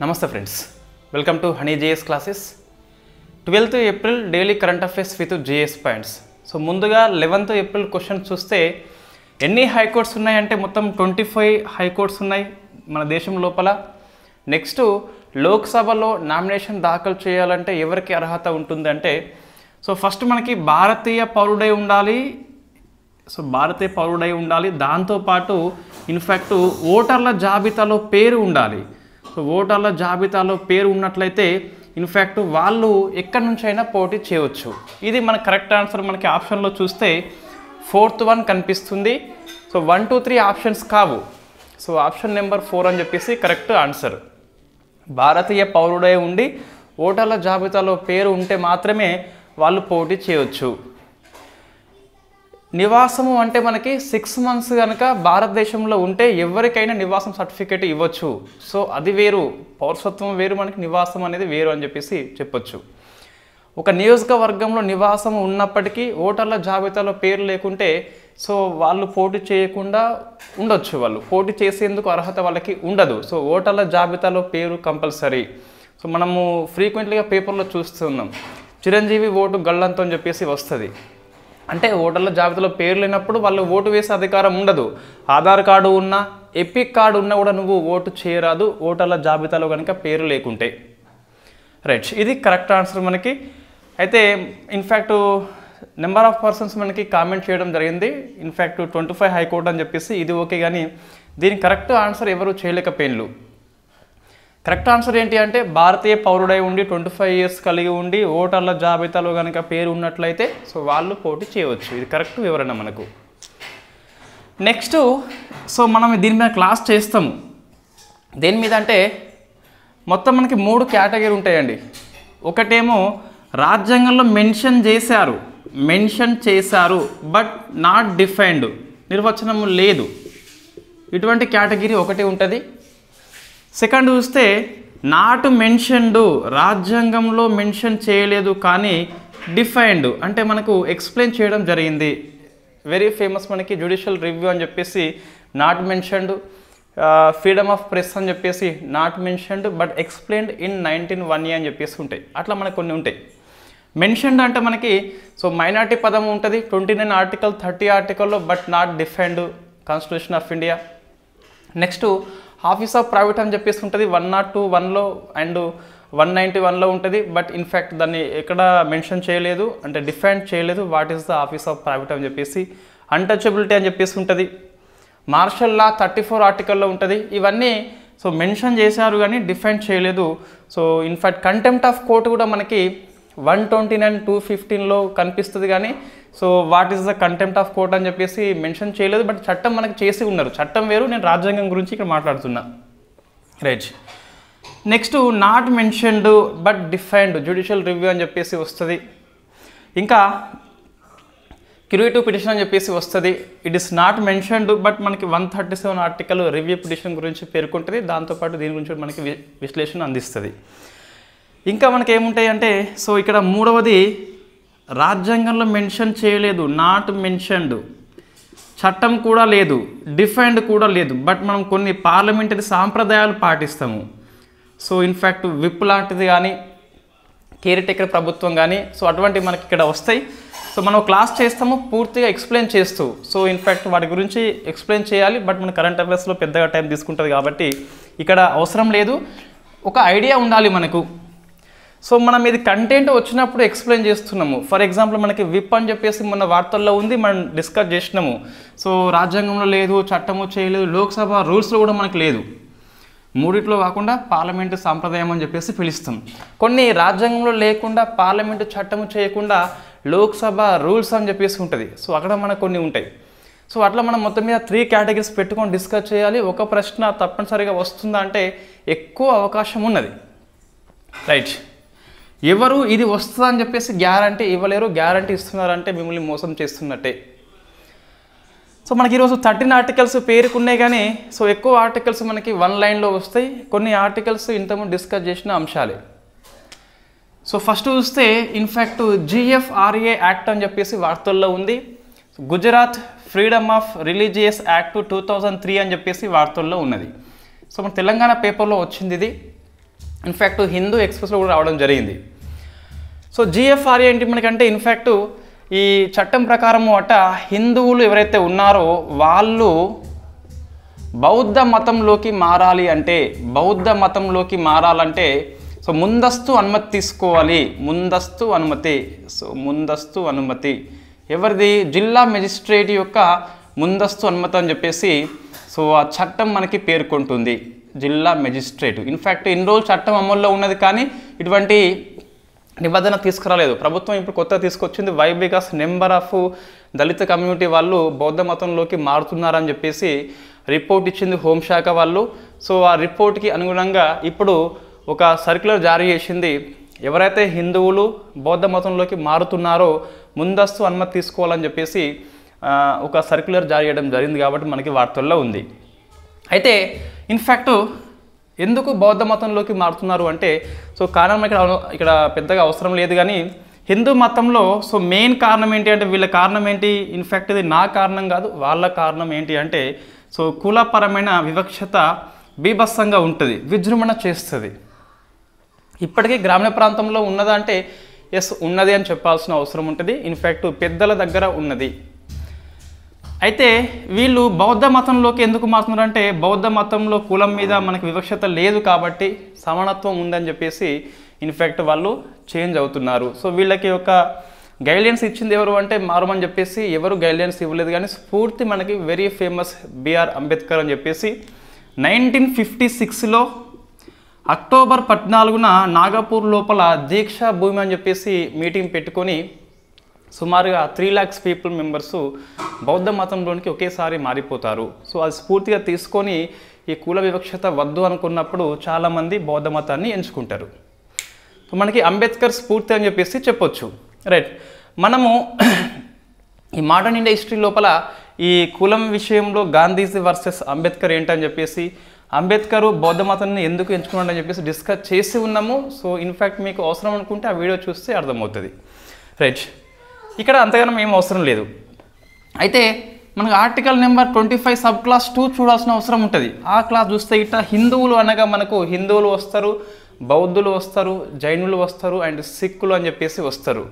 నమస్తే friends, welcome to honey JS classes. 12th April daily current affairs with JS points. So ముందుగా 11th April question చూస్తే ఎన్ని high courts ఉన్నాయంటే మొత్తం 25 high courts ఉన్నాయి మన దేశం లోపల. నెక్స్ట్ లోక్సభలో నామినేషన్ దాఖలు చేయాలంటే ఎవరికి అర్హత ఉంటుందంటే సో ఫస్ట్ మనకి భారతీయ పౌరుడై ఉండాలి. దాంతోపాటు ఇన్ఫ్యాక్ట్ ఓటర్ల జాబితాలో పేరు ఉండాలి. సో ఓటర్ల జాబితాలో పేరు ఉన్నట్లయితే ఇన్ఫ్యాక్ట్ వాళ్ళు ఎక్కడి నుంచైనా పోటీ చేయవచ్చు. ఇది మన కరెక్ట్ ఆన్సర్. మనకి ఆప్షన్లో చూస్తే 4th వన్ కనిపిస్తుంది. సో 1, 2, 3 ఆప్షన్స్ కావు. సో ఆప్షన్ నెంబర్ 4 అని చెప్పేసి కరెక్ట్ ఆన్సర్. భారతీయ పౌరుడై ఉండి ఓటర్ల జాబితాలో పేరు ఉంటే మాత్రమే వాళ్ళు పోటీ చేయవచ్చు. నివాసము అంటే మనకి 6 months కనుక భారతదేశంలో ఉంటే ఎవరికైనా నివాసం సర్టిఫికేట్ ఇవ్వచ్చు. సో అది వేరు, పౌరసత్వం వేరు, మనకి నివాసం అనేది వేరు అని చెప్పేసి చెప్పొచ్చు. ఒక నియోజకవర్గంలో నివాసం ఉన్నప్పటికీ ఓటర్ల జాబితాలో పేరు లేకుంటే సో వాళ్ళు పోటీ చేయకుండా ఉండొచ్చు. వాళ్ళు పోటీ చేసేందుకు అర్హత వాళ్ళకి ఉండదు. సో ఓటర్ల జాబితాలో పేరు కంపల్సరీ. సో మనము ఫ్రీక్వెంట్లీగా పేపర్లో చూస్తున్నాం, చిరంజీవి ఓటు గల్లంతో అని చెప్పేసి వస్తుంది. అంటే ఓటర్ల జాబితాలో పేరు లేనప్పుడు వాళ్ళు ఓటు వేసే అధికారం ఉండదు. ఆధార్ కార్డు ఉన్నా, ఎపిక్ కార్డు ఉన్నా కూడా నువ్వు ఓటు చేయరాదు ఓటర్ల జాబితాలో కనుక పేరు లేకుంటే. రైట్, ఇది కరెక్ట్ ఆన్సర్ మనకి. అయితే ఇన్ఫ్యాక్ట్ నెంబర్ ఆఫ్ పర్సన్స్ మనకి కామెంట్ చేయడం జరిగింది. ఇన్ఫ్యాక్ట్ 25 హైకోర్టు అని చెప్పేసి ఇది ఓకే, కానీ దీనికి కరెక్ట్ ఆన్సర్ ఎవరు చేయలేకపోయినలు. కరెక్ట్ ఆన్సర్ ఏంటి అంటే భారతీయ పౌరుడై ఉండి 25 years కలిగి ఉండి ఓటర్ల జాబితాలో కనుక పేరు ఉన్నట్లయితే సో వాళ్ళు పోటీ చేయవచ్చు. ఇది కరెక్ట్ వివరణ మనకు. నెక్స్ట్ సో మనం దీని మీద క్లాస్ చేస్తాము. దేని మీద అంటే మొత్తం మనకి 3 కేటగిరీ ఉంటాయండి. ఒకటేమో రాజ్యాంగంలో మెన్షన్ చేశారు బట్ నాట్ డిఫైన్డ్, నిర్వచనము లేదు, ఇటువంటి కేటగిరీ ఒకటి ఉంటుంది. సెకండ్ చూస్తే నాట్ మెన్షన్డ్, రాజ్యాంగంలో మెన్షన్ చేయలేదు కానీ డిఫైన్డ్ అంటే మనకు ఎక్స్ప్లెయిన్ చేయడం జరిగింది. వెరీ ఫేమస్ మనకి జ్యుడిషియల్ రివ్యూ అని చెప్పేసి not mentioned, freedom of press అని చెప్పేసి not mentioned but explained in 1901 అని చెప్పేసి ఉంటాయి. అట్లా మనకు కొన్ని ఉంటాయి. మెన్షన్డ్ అంటే మనకి సో మైనార్టీ పదం ఉంటుంది 29 ఆర్టికల్ 30 ఆర్టికల్లో but not defined constitution of India. Next office of private అని చెప్పేసి ఉంటుంది 102(1)లో అండ్ 191లో ఉంటుంది. బట్ ఇన్ఫ్యాక్ట్ దాన్ని ఎక్కడ మెన్షన్ చేయలేదు అంటే డిఫైన్ చేయలేదు what is the office of private అని చెప్పేసి. అన్టచబిలిటీ అని చెప్పేసి ఉంటుంది. మార్షల్ లా 34 ఆర్టికల్లో ఉంటుంది. ఇవన్నీ సో మెన్షన్ చేశారు కానీ డిఫైన్ చేయలేదు. So in fact contempt of court కూడా మనకి 129, 215లో కనిపిస్తుంది కానీ so what is the contempt of court అని చెప్పేసి మెన్షన్ చేయలేదు. బట్ చట్టం మనకి చేసి ఉన్నారు. చట్టం వేరు, నేను రాజ్యాంగం గురించి ఇక్కడ మాట్లాడుతున్నా. Right, next not mentioned but defined, judicial review అని చెప్పేసి వస్తుంది. ఇంకా క్యూరేటివ్ పిటిషన్ అని చెప్పేసి వస్తుంది. It is not mentioned but మనకి 137 ఆర్టికల్ రివ్యూ పిటిషన్ గురించి పేర్కొంటుంది. దాంతోపాటు దీని గురించి మనకి విశ్లేషణ అందిస్తుంది. ఇంకా మనకి ఏముంటాయి అంటే సో ఇక్కడ మూడవది రాజ్యాంగంలో మెన్షన్ చేయలేదు, నాట్ మెన్షన్డ్, చట్టం కూడా లేదు, డిఫైన్డ్ కూడా లేదు బట్ మనం కొన్ని పార్లమెంటరీ సాంప్రదాయాలు పాటిస్తాము. సో ఇన్ఫ్యాక్ట్ విప్ లాంటిది కానీ కేర్ టేకర్ ప్రభుత్వం కానీ సో అటువంటి మనకి ఇక్కడ వస్తాయి. సో మనం క్లాస్ చేస్తాము పూర్తిగా ఎక్స్ప్లెయిన్ చేస్తూ. సో ఇన్ఫ్యాక్ట్ వాటి గురించి ఎక్స్ప్లెయిన్ చేయాలి బట్ మన కరెంట్ అఫైర్స్లో పెద్దగా టైం తీసుకుంటుంది కాబట్టి ఇక్కడ అవసరం లేదు. ఒక ఐడియా ఉండాలి మనకు. సో మనం ఇది కంటెంట్ వచ్చినప్పుడు ఎక్స్ప్లెయిన్ చేస్తున్నాము. ఫర్ ఎగ్జాంపుల్ మనకి విప్ అని చెప్పేసి మన వార్తల్లో ఉంది, మనం డిస్కస్ చేసినాము. సో రాజ్యాంగంలో లేదు, చట్టము చేయలేదు, లోక్సభ రూల్స్లో కూడా మనకి లేదు. మూడిట్లో కాకుండా పార్లమెంటు సాంప్రదాయం అని చెప్పేసి పిలుస్తాం. కొన్ని రాజ్యాంగంలో లేకుండా పార్లమెంటు చట్టము చేయకుండా లోక్సభ రూల్స్ అని చెప్పేసి ఉంటుంది. సో అక్కడ మనకు కొన్ని ఉంటాయి. సో అట్లా మనం మొత్తం మీద 3 కేటగిరీస్ పెట్టుకొని డిస్కస్ చేయాలి. ఒక ప్రశ్న తప్పనిసరిగా వస్తుందా అంటే ఎక్కువ అవకాశం ఉన్నది. రైట్, ఎవరు ఇది వస్తుందా అని చెప్పేసి గ్యారంటీ ఇవ్వలేరు. గ్యారంటీ ఇస్తున్నారంటే మిమ్మల్ని మోసం చేస్తున్నట్టే. సో మనకి ఈరోజు 13 ఆర్టికల్స్ పేరుకున్నాయి కానీ సో ఎక్కువ ఆర్టికల్స్ మనకి 1 లైన్లో వస్తాయి. కొన్ని ఆర్టికల్స్ ఇంతకుముందు డిస్కస్ చేసిన అంశాలే. సో ఫస్ట్ చూస్తే ఇన్ఫ్యాక్ట్ GFRA యాక్ట్ అని చెప్పేసి వార్తల్లో ఉంది. Gujarat freedom of religious act 2003 అని చెప్పేసి వార్తల్లో ఉన్నది. సో మన తెలంగాణ పేపర్లో వచ్చింది ఇది. ఇన్ఫ్యాక్ట్ హిందూ ఎక్స్ప్రెస్లో కూడా రావడం జరిగింది. సో జిఎఫ్ఆర్ఏ ఏంటి మనకంటే ఇన్ఫ్యాక్ట్ ఈ చట్టం ప్రకారము హిందువులు ఎవరైతే ఉన్నారో వాళ్ళు బౌద్ధ మతంలోకి మారాలంటే సో ముందస్తు అనుమతి తీసుకోవాలి. ముందస్తు అనుమతి ఎవరిది? జిల్లా మెజిస్ట్రేట్ యొక్క ముందస్తు అనుమతి అని చెప్పేసి సో ఆ చట్టం మనకి పేర్కొంటుంది, జిల్లా మెజిస్ట్రేట్. ఇన్ఫ్యాక్ట్ ఇన్ని రోజులు చట్టం అమల్లో ఉన్నది కానీ ఇటువంటి నిబంధన తీసుకురాలేదు. ప్రభుత్వం ఇప్పుడు కొత్తగా తీసుకొచ్చింది. Why? Because number of Dalit community వాళ్ళు బౌద్ధ మతంలోకి మారుతున్నారని చెప్పేసి రిపోర్ట్ ఇచ్చింది హోంశాఖ వాళ్ళు. సో ఆ రిపోర్ట్కి అనుగుణంగా ఇప్పుడు ఒక సర్క్యులర్ జారీ చేసింది. ఎవరైతే హిందువులు బౌద్ధ మతంలోకి మారుతున్నారో ముందస్తు అనుమతి తీసుకోవాలని చెప్పేసి ఒక సర్క్యులర్ జారీ చేయడం జరిగింది కాబట్టి మనకి వార్తల్లో ఉంది. అయితే ఇన్ఫ్యాక్ట్ ఎందుకు బౌద్ధ మతంలోకి మారుతున్నారు అంటే సో కారణం ఇక్కడ పెద్దగా అవసరం లేదు కానీ హిందూ మతంలో సో మెయిన్ కారణం ఏంటి అంటే వీళ్ళ కారణం ఏంటి? ఇన్ఫ్యాక్ట్ ఇది నా కారణం కాదు, వాళ్ళ కారణం ఏంటి అంటే సో కులపరమైన వివక్షత బీభత్సంగా ఉంటుంది, విజృంభణ చేస్తుంది. ఇప్పటికీ గ్రామీణ ప్రాంతంలో ఉన్నదా అంటే ఎస్ ఉన్నది అని చెప్పాల్సిన అవసరం ఉంటుంది. ఇన్ఫ్యాక్ట్ పెద్దల దగ్గర ఉన్నది. అయితే వీళ్ళు బౌద్ధ మతంలోకి ఎందుకు మారుతున్నారంటే బౌద్ధ మతంలో కులం మీద మనకి వివక్షత లేదు కాబట్టి సమానత్వం ఉందని చెప్పేసి ఇన్ఫ్యాక్ట్ వాళ్ళు చేంజ్ అవుతున్నారు. సో వీళ్ళకి ఒక గైడ్లైన్స్ ఇచ్చింది ఎవరు అంటే మారమని చెప్పేసి ఎవరు గైడ్లైన్స్ ఇవ్వలేదు కానీ స్ఫూర్తి మనకి వెరీ ఫేమస్ బిఆర్ అంబేద్కర్ అని చెప్పేసి 1956లో అక్టోబర్ 14న నాగపూర్ లోపల దీక్షా భూమి అని చెప్పేసి మీటింగ్ పెట్టుకొని సుమారుగా 3 lakhs పీపుల్ మెంబర్స్ బౌద్ధ మతంలోనికి ఒకేసారి మారిపోతారు. సో అది స్ఫూర్తిగా తీసుకొని ఈ కుల వివక్షత వద్దు అనుకున్నప్పుడు చాలామంది బౌద్ధ మతాన్ని ఎంచుకుంటారు. సో మనకి అంబేద్కర్ స్ఫూర్తి అని చెప్పేసి చెప్పొచ్చు, రైట్. మనము ఈ మోడర్న్ ఇండియా హిస్టరీ లోపల ఈ కులం విషయంలో గాంధీజీ వర్సెస్ అంబేద్కర్ ఏంటని చెప్పేసి అంబేద్కర్ బౌద్ధ మతాన్ని ఎందుకు ఎంచుకున్నాడని చెప్పేసి డిస్కస్ చేసి ఉన్నాము. సో ఇన్ఫ్యాక్ట్ మీకు అవసరం అనుకుంటే ఆ వీడియో చూస్తే అర్థమవుతుంది, రైట్. ఇక్కడ అంతగానం ఏం అవసరం లేదు. అయితే మనకు ఆర్టికల్ నెంబర్ 25 సబ్ క్లాస్ 2 చూడాల్సిన అవసరం ఉంటుంది. ఆ క్లాస్ చూస్తే హిందువులు అనగా మనకు హిందువులు వస్తారు, బౌద్ధులు వస్తారు, జైనులు వస్తారు అండ్ సిక్కులు అని చెప్పేసి వస్తారు.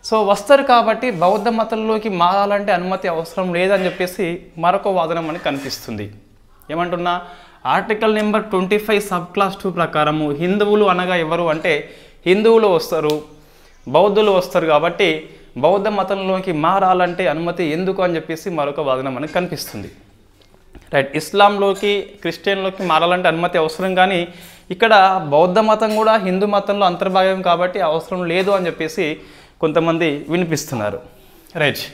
సో వస్తారు కాబట్టి బౌద్ధ మతంలోకి మారాలంటే అనుమతి అవసరం లేదని చెప్పేసి మరొక వాదన మనకు కనిపిస్తుంది. ఏమంటున్నా? ఆర్టికల్ నెంబర్ 25 సబ్ క్లాస్ 2 ప్రకారము హిందువులు అనగా ఎవరు అంటే హిందువులు వస్తారు, బౌద్ధులు వస్తారు కాబట్టి బౌద్ధ మతంలోకి మారాలంటే అనుమతి ఎందుకు అని చెప్పేసి మరొక వాదన మనకు కనిపిస్తుంది, రైట్. ఇస్లాంలోకి క్రిస్టియన్లోకి మారాలంటే అనుమతి అవసరం కానీ ఇక్కడ బౌద్ధ మతం కూడా హిందూ మతంలో అంతర్భాగం కాబట్టి అవసరం లేదు అని చెప్పేసి కొంతమంది వినిపిస్తున్నారు, రైట్.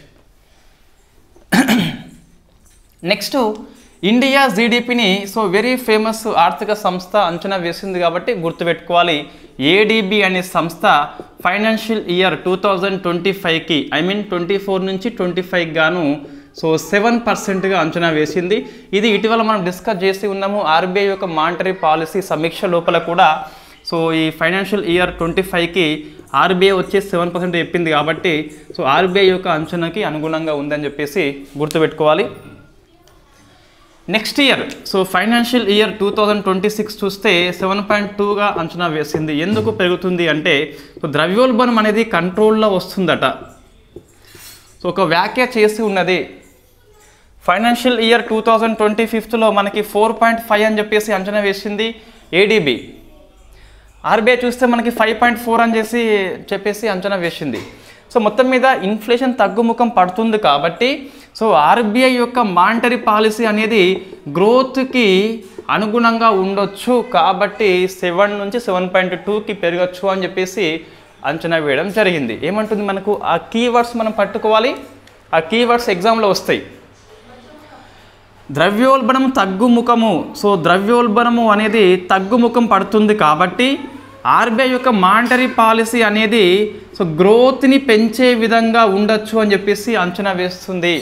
నెక్స్ట్ ఇండియా జీడిపిని సో వెరీ ఫేమస్ ఆర్థిక సంస్థ అంచనా వేసింది కాబట్టి గుర్తుపెట్టుకోవాలి. ఏడిబి అనే సంస్థ ఫైనాన్షియల్ ఇయర్ 2025కి 24 నుంచి 25 గాను సో 7%గా అంచనా వేసింది. ఇది ఇటీవల మనం డిస్కస్ చేసి ఉన్నాము. ఆర్బీఐ యొక్క మానిటరీ పాలసీ సమీక్ష లోపల కూడా సో ఈ ఫైనాన్షియల్ ఇయర్ 25కి ఆర్బీఐ వచ్చేసి 7% చెప్పింది కాబట్టి సో ఆర్బీఐ యొక్క అంచనాకి అనుగుణంగా ఉందని చెప్పేసి గుర్తుపెట్టుకోవాలి. Next year so financial year 2026 చూస్తే 7.2గా అంచనా వేసింది. ఎందుకు పెరుగుతుంది అంటే సో ద్రవ్యోల్బణం అనేది కంట్రోల్లో వస్తుందట. సో ఒక వ్యాఖ్య చేసి ఉన్నది. ఫైనాన్షియల్ ఇయర్ 2025లో మనకి 4.5 అని చెప్పేసి అంచనా వేసింది ఏడిబి. ఆర్బీఐ చూస్తే మనకి 5.4 అని చెప్పేసి అంచనా వేసింది. సో మొత్తం మీద ఇన్ఫ్లేషన్ తగ్గుముఖం పడుతుంది కాబట్టి సో ఆర్బీఐ యొక్క మానిటరీ పాలసీ అనేది గ్రోత్కి అనుగుణంగా ఉండొచ్చు కాబట్టి 7 నుంచి 7.2కి పెరగచ్చు అని చెప్పేసి అంచనా వేయడం జరిగింది. ఏమంటుంది మనకు ఆ కీవర్డ్స్ మనం పట్టుకోవాలి. ఆ కీవర్డ్స్ ఎగ్జామ్లో వస్తాయి. ద్రవ్యోల్బణం తగ్గుముఖము. సో ద్రవ్యోల్బణము అనేది తగ్గుముఖం పడుతుంది కాబట్టి ఆర్బీఐ యొక్క మానిటరీ పాలసీ అనేది సో గ్రోత్ని పెంచే విధంగా ఉండొచ్చు అని చెప్పేసి అంచనా వేస్తుంది.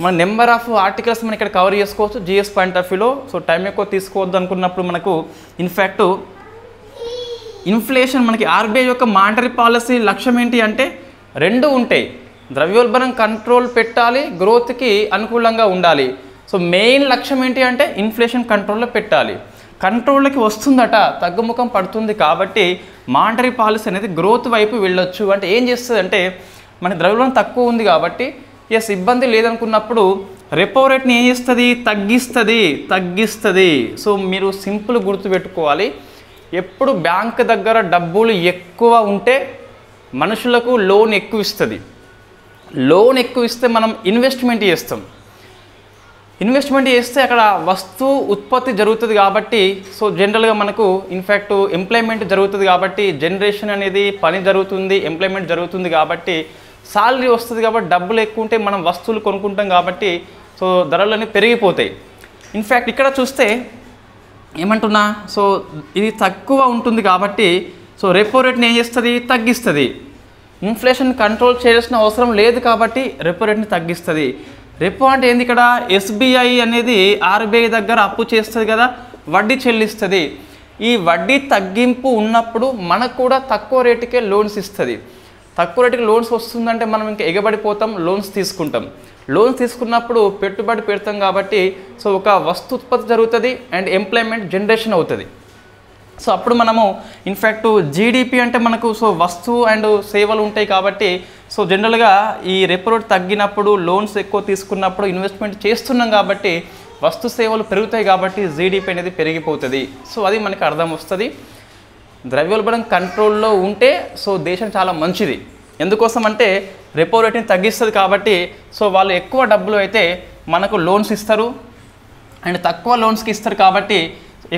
మన నెంబర్ ఆఫ్ ఆర్టికల్స్ మనం ఇక్కడ కవర్ చేసుకోవచ్చు జిఎస్ పాయింట్ ఆఫ్ వ్యూలో. సో టైం ఎక్కువ తీసుకోవద్దు అనుకున్నప్పుడు మనకు ఇన్ఫ్యాక్ట్ ఇన్ఫ్లేషన్ మనకి ఆర్బీఐ యొక్క మానిటరీ పాలసీ లక్ష్యం ఏంటి అంటే 2 ఉంటాయి. ద్రవ్యోల్బణం కంట్రోల్ పెట్టాలి, గ్రోత్కి అనుకూలంగా ఉండాలి. సో మెయిన్ లక్ష్యం ఏంటి అంటే ఇన్ఫ్లేషన్ కంట్రోల్లో పెట్టాలి. కంట్రోల్కి వస్తుందట, తగ్గుముఖం పడుతుంది. కాబట్టి మానిటరీ పాలసీ అనేది గ్రోత్ వైపు వెళ్ళొచ్చు. అంటే ఏం చేస్తుంది అంటే మన ద్రవ్యోల్బణం తక్కువ ఉంది కాబట్టి ఎస్ ఇబ్బంది లేదనుకున్నప్పుడు రెపో రేట్ని ఏం చేస్తుంది, తగ్గిస్తుంది. సో మీరు సింపుల్ గుర్తుపెట్టుకోవాలి, ఎప్పుడు బ్యాంక్ దగ్గర డబ్బులు ఎక్కువ ఉంటే మనుషులకు లోన్ ఎక్కువ ఇస్తుంది. లోన్ ఎక్కువ ఇస్తే మనం ఇన్వెస్ట్మెంట్ చేస్తే అక్కడ వస్తువు ఉత్పత్తి జరుగుతుంది కాబట్టి సో జనరల్గా మనకు ఇన్ఫ్యాక్ట్ ఎంప్లాయ్మెంట్ జరుగుతుంది కాబట్టి జనరేషన్ అనేది పని జరుగుతుంది, ఎంప్లాయ్మెంట్ జరుగుతుంది కాబట్టి సాలరీ వస్తుంది కాబట్టి డబ్బులు ఎక్కువ ఉంటే మనం వస్తువులు కొనుక్కుంటాం కాబట్టి సో ధరలన్నీ పెరిగిపోతాయి. ఇన్ఫ్యాక్ట్ ఇక్కడ చూస్తే ఏమంటున్నా, సో ఇది తక్కువ ఉంటుంది కాబట్టి సో రెపో రేట్ని ఏం చేస్తుంది, తగ్గిస్తుంది. ఇన్ఫ్లేషన్ కంట్రోల్ చేయాల్సిన అవసరం లేదు కాబట్టి రెపో రేట్ని తగ్గిస్తుంది. రెపో అంటే ఏంది, ఇక్కడ ఎస్బీఐ అనేది ఆర్బీఐ దగ్గర అప్పు చేస్తుంది కదా, వడ్డీ చెల్లిస్తుంది. ఈ వడ్డీ తగ్గింపు ఉన్నప్పుడు మనకు కూడా తక్కువ రేటుకే లోన్స్ ఇస్తుంది. తక్కువ రేటుకి లోన్స్ వస్తుందంటే మనం ఇంకా ఎగబడిపోతాం, లోన్స్ తీసుకున్నప్పుడు పెట్టుబడి పెడతాం కాబట్టి సో ఒక వస్తు ఉత్పత్తి జరుగుతుంది అండ్ ఎంప్లాయ్మెంట్ జనరేషన్ అవుతుంది. సో అప్పుడు మనము ఇన్ఫ్యాక్ట్ జీడిపి అంటే మనకు సో వస్తువు అండ్ సేవలు ఉంటాయి కాబట్టి సో జనరల్గా ఈ రెపో రేట్ తగ్గినప్పుడు లోన్స్ ఎక్కువ తీసుకున్నప్పుడు ఇన్వెస్ట్మెంట్ చేస్తున్నాం కాబట్టి వస్తు సేవలు పెరుగుతాయి కాబట్టి జీడిపి అనేది పెరిగిపోతుంది. సో అది మనకు అర్థం వస్తుంది. ద్రవ్యోల్బణం కంట్రోల్లో ఉంటే సో దేశం చాలా మంచిది. ఎందుకోసం అంటే రెపో రేట్ని తగ్గిస్తుంది కాబట్టి సో వాళ్ళు ఎక్కువ డబ్బులు అయితే మనకు లోన్స్ ఇస్తారు అండ్ తక్కువ లోన్స్కి ఇస్తారు కాబట్టి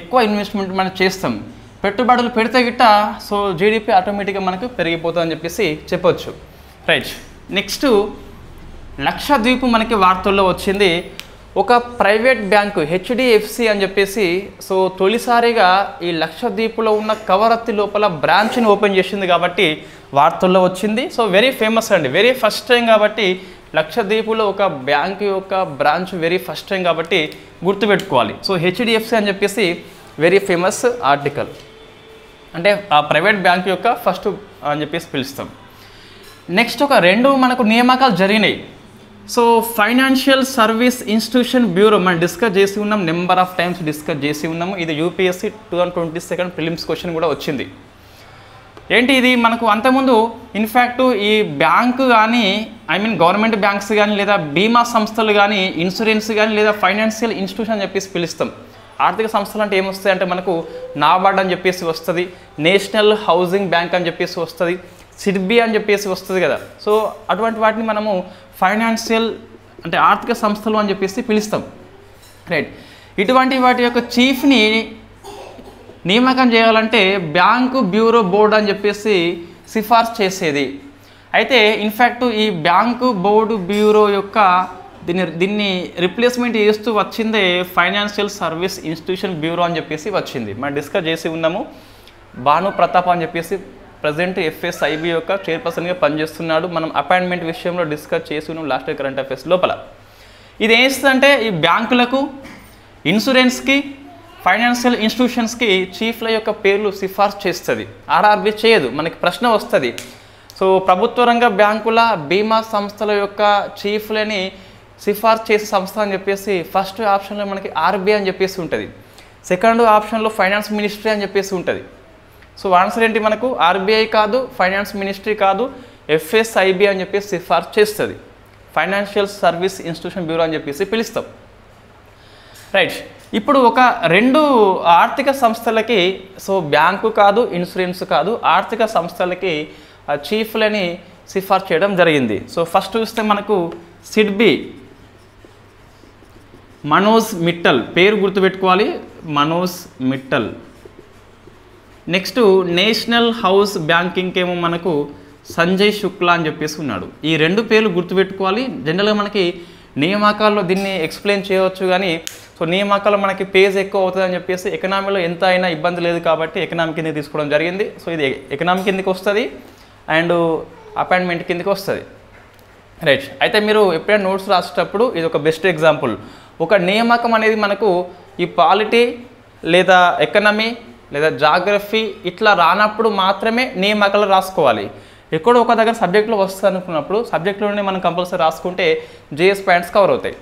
ఎక్కువ ఇన్వెస్ట్మెంట్ మనం చేస్తాం. పెట్టుబడులు పెడితే గిట్ట సో జీడిపి ఆటోమేటిక్గా మనకు పెరిగిపోతుందని చెప్పేసి చెప్పొచ్చు. రైట్, నెక్స్ట్ లక్షద్వీప్ మనకి వార్తల్లో వచ్చింది. ఒక ప్రైవేట్ బ్యాంకు హెచ్డిఎఫ్సి అని చెప్పేసి సో తొలిసారిగా ఈ లక్షద్వీప్లో ఉన్న కవరత్తి లోపల బ్రాంచ్ని ఓపెన్ చేసింది కాబట్టి వార్తల్లో వచ్చింది. సో వెరీ ఫేమస్ అండి, వెరీ ఫస్ట్ టైం కాబట్టి లక్షద్వీపులో ఒక బ్యాంకు యొక్క బ్రాంచ్ వెరీ ఫస్ట్ టైం కాబట్టి గుర్తుపెట్టుకోవాలి. సో హెచ్డిఎఫ్సి అని చెప్పేసి వెరీ ఫేమస్ ఆర్టికల్, అంటే ఆ ప్రైవేట్ బ్యాంక్ యొక్క ఫస్ట్ అని చెప్పేసి పిలుస్తాం. నెక్స్ట్ ఒక 2 మనకు నియామకాలు జరిగినాయి. So financial service institution bureau మనం డిస్కస్ చేసి ఉన్నాం, నెంబర్ ఆఫ్ టైమ్స్ డిస్కస్ చేసి ఉన్నాము. ఇది యూపీఎస్సీ 2022 ప్రిలిమ్స్ క్వశ్చన్ కూడా వచ్చింది. ఏంటి ఇది, మనకు అంతకుముందు ఇన్ఫ్యాక్ట్ ఈ బ్యాంకు కానీ గవర్నమెంట్ బ్యాంక్స్ కానీ లేదా బీమా సంస్థలు కానీ ఇన్సూరెన్స్ కానీ లేదా ఫైనాన్షియల్ ఇన్స్టిట్యూషన్ అని చెప్పేసి పిలుస్తాం. ఆర్థిక సంస్థలు అంటే ఏమొస్తాయి అంటే మనకు నాబార్డ్ అని చెప్పేసి వస్తుంది, నేషనల్ హౌసింగ్ బ్యాంక్ అని చెప్పేసి వస్తుంది, సిడ్బీ అని చెప్పేసి వస్తుంది కదా. సో అటువంటి వాటిని మనము ఫైనాన్షియల్ అంటే ఆర్థిక సంస్థలు అని చెప్పేసి పిలుస్తాం. రైట్, ఇటువంటి వాటి యొక్క చీఫ్ని నియామకం చేయాలంటే బ్యాంకు బ్యూరో బోర్డు అని చెప్పేసి సిఫార్సు చేసేది. అయితే ఇన్ఫ్యాక్ట్ ఈ బ్యాంకు బోర్డు బ్యూరో యొక్క దీన్ని రిప్లేస్మెంట్ చేస్తూ వచ్చిందే ఫైనాన్షియల్ సర్వీస్ ఇన్స్టిట్యూషన్ బ్యూరో అని చెప్పేసి వచ్చింది. మనం డిస్కస్ చేసి ఉన్నాము. భాను ప్రతాప్ అని చెప్పేసి ప్రజెంట్ ఎఫ్ఎస్ఐబి యొక్క చైర్పర్సన్గా పనిచేస్తున్నాడు. మనం అపాయింట్మెంట్ విషయంలో డిస్కస్ చేసి ఉన్నాం లాస్ట్ ఇయర్ కరెంట్ అఫేర్స్ లోపల. ఇది ఏం చేస్తుందంటే ఈ బ్యాంకులకు, ఇన్సూరెన్స్కి, ఫైనాన్షియల్ ఇన్స్టిట్యూషన్స్కి చీఫ్ల యొక్క పేర్లు సిఫార్సు చేస్తుంది. ఆర్ఆర్బి చేయదు. మనకి ప్రశ్న వస్తుంది, సో ప్రభుత్వ రంగ బ్యాంకుల, బీమా సంస్థల యొక్క చీఫ్లని సిఫార్సు చేసే సంస్థ అని చెప్పేసి ఫస్ట్ ఆప్షన్లో మనకి ఆర్బీఐ అని చెప్పేసి ఉంటుంది, సెకండ్ ఆప్షన్లో ఫైనాన్స్ మినిస్ట్రీ అని చెప్పేసి ఉంటుంది. సో ఆన్సర్ ఏంటి, మనకు ఆర్బీఐ కాదు, ఫైనాన్స్ మినిస్ట్రీ కాదు, ఎఫ్ఎస్ఐబి అని చెప్పేసి సిఫార్సు చేస్తుంది. ఫైనాన్షియల్ సర్వీస్ ఇన్స్టిట్యూషన్ బ్యూరో అని చెప్పేసి పిలుస్తాం. రైట్, ఇప్పుడు ఒక 2 ఆర్థిక సంస్థలకి, సో బ్యాంకు కాదు, ఇన్సూరెన్స్ కాదు, ఆర్థిక సంస్థలకి చీఫ్లని సిఫార్సు చేయడం జరిగింది. సో ఫస్ట్ చూస్తే మనకు సిడ్బీ, మనోజ్ మిట్టల్, పేరు గుర్తుపెట్టుకోవాలి, Manoj Mittal. Next national house banking ఏమో మనకు సంజయ్ శుక్లా అని చెప్పేసి ఉన్నాడు. ఈ 2 పేర్లు గుర్తుపెట్టుకోవాలి. జనరల్గా మనకి నియామకాల్లో దీన్ని ఎక్స్ప్లెయిన్ చేయవచ్చు కానీ సో నియామకాల్లో మనకి పేజ్ ఎక్కువ అవుతుంది అని చెప్పేసి ఎకనామీలో ఎంత అయినా ఇబ్బంది లేదు కాబట్టి ఎకనామీ కిందకి తీసుకోవడం జరిగింది. సో ఇది ఎకనామీ కిందకి వస్తుంది అండ్ అపాయింట్మెంట్ కిందకి వస్తుంది. రైట్, అయితే మీరు ఎప్పుడైనా నోట్స్ రాసేటప్పుడు ఇది ఒక బెస్ట్ ఎగ్జాంపుల్. ఒక నియామకం అనేది మనకు ఈ పాలిటీ లేదా ఎకనమీ లేదా జాగ్రఫీ ఇట్లా రానప్పుడు మాత్రమే నియామకాలు రాసుకోవాలి. ఎక్కడో ఒక దగ్గర సబ్జెక్ట్లో వస్తుంది అనుకున్నప్పుడు సబ్జెక్ట్లోనే మనం కంపల్సరీ రాసుకుంటే జేఎస్ పాయింట్స్ కవర్ అవుతాయి.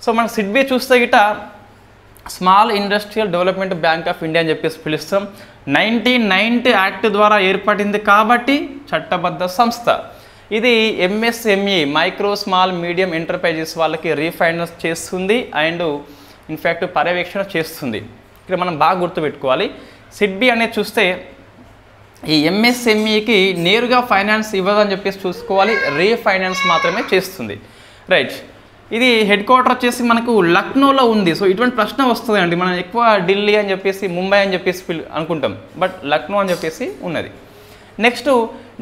సో మనం సిడ్బీ చూస్తే గిట small industrial development bank of India అని చెప్పేసి పిలుస్తాం. 1990 యాక్ట్ ద్వారా ఏర్పడింది కాబట్టి చట్టబద్ధ సంస్థ. ఇది MSME micro small medium enterprises వాళ్ళకి రీఫైనాన్స్ చేస్తుంది అండ్ ఇన్ఫ్యాక్ట్ పర్యవేక్షణ చేస్తుంది. ఇక్కడ మనం బాగా గుర్తుపెట్టుకోవాలి. సిడ్బి అనేది చూస్తే ఈ ఎంఎస్ఎంఈకి నేరుగా ఫైనాన్స్ ఇవ్వదని చెప్పేసి చూసుకోవాలి, రీఫైనాన్స్ మాత్రమే చేస్తుంది. రైట్, ఇది హెడ్ క్వార్టర్ వచ్చేసి మనకు లక్నోలో ఉంది. సో ఇటువంటి ప్రశ్న వస్తుంది అండి, మనం ఎక్కువ ఢిల్లీ అని చెప్పేసి ముంబై అని చెప్పేసి అనుకుంటాం, బట్ లక్నో అని చెప్పేసి ఉన్నది. నెక్స్ట్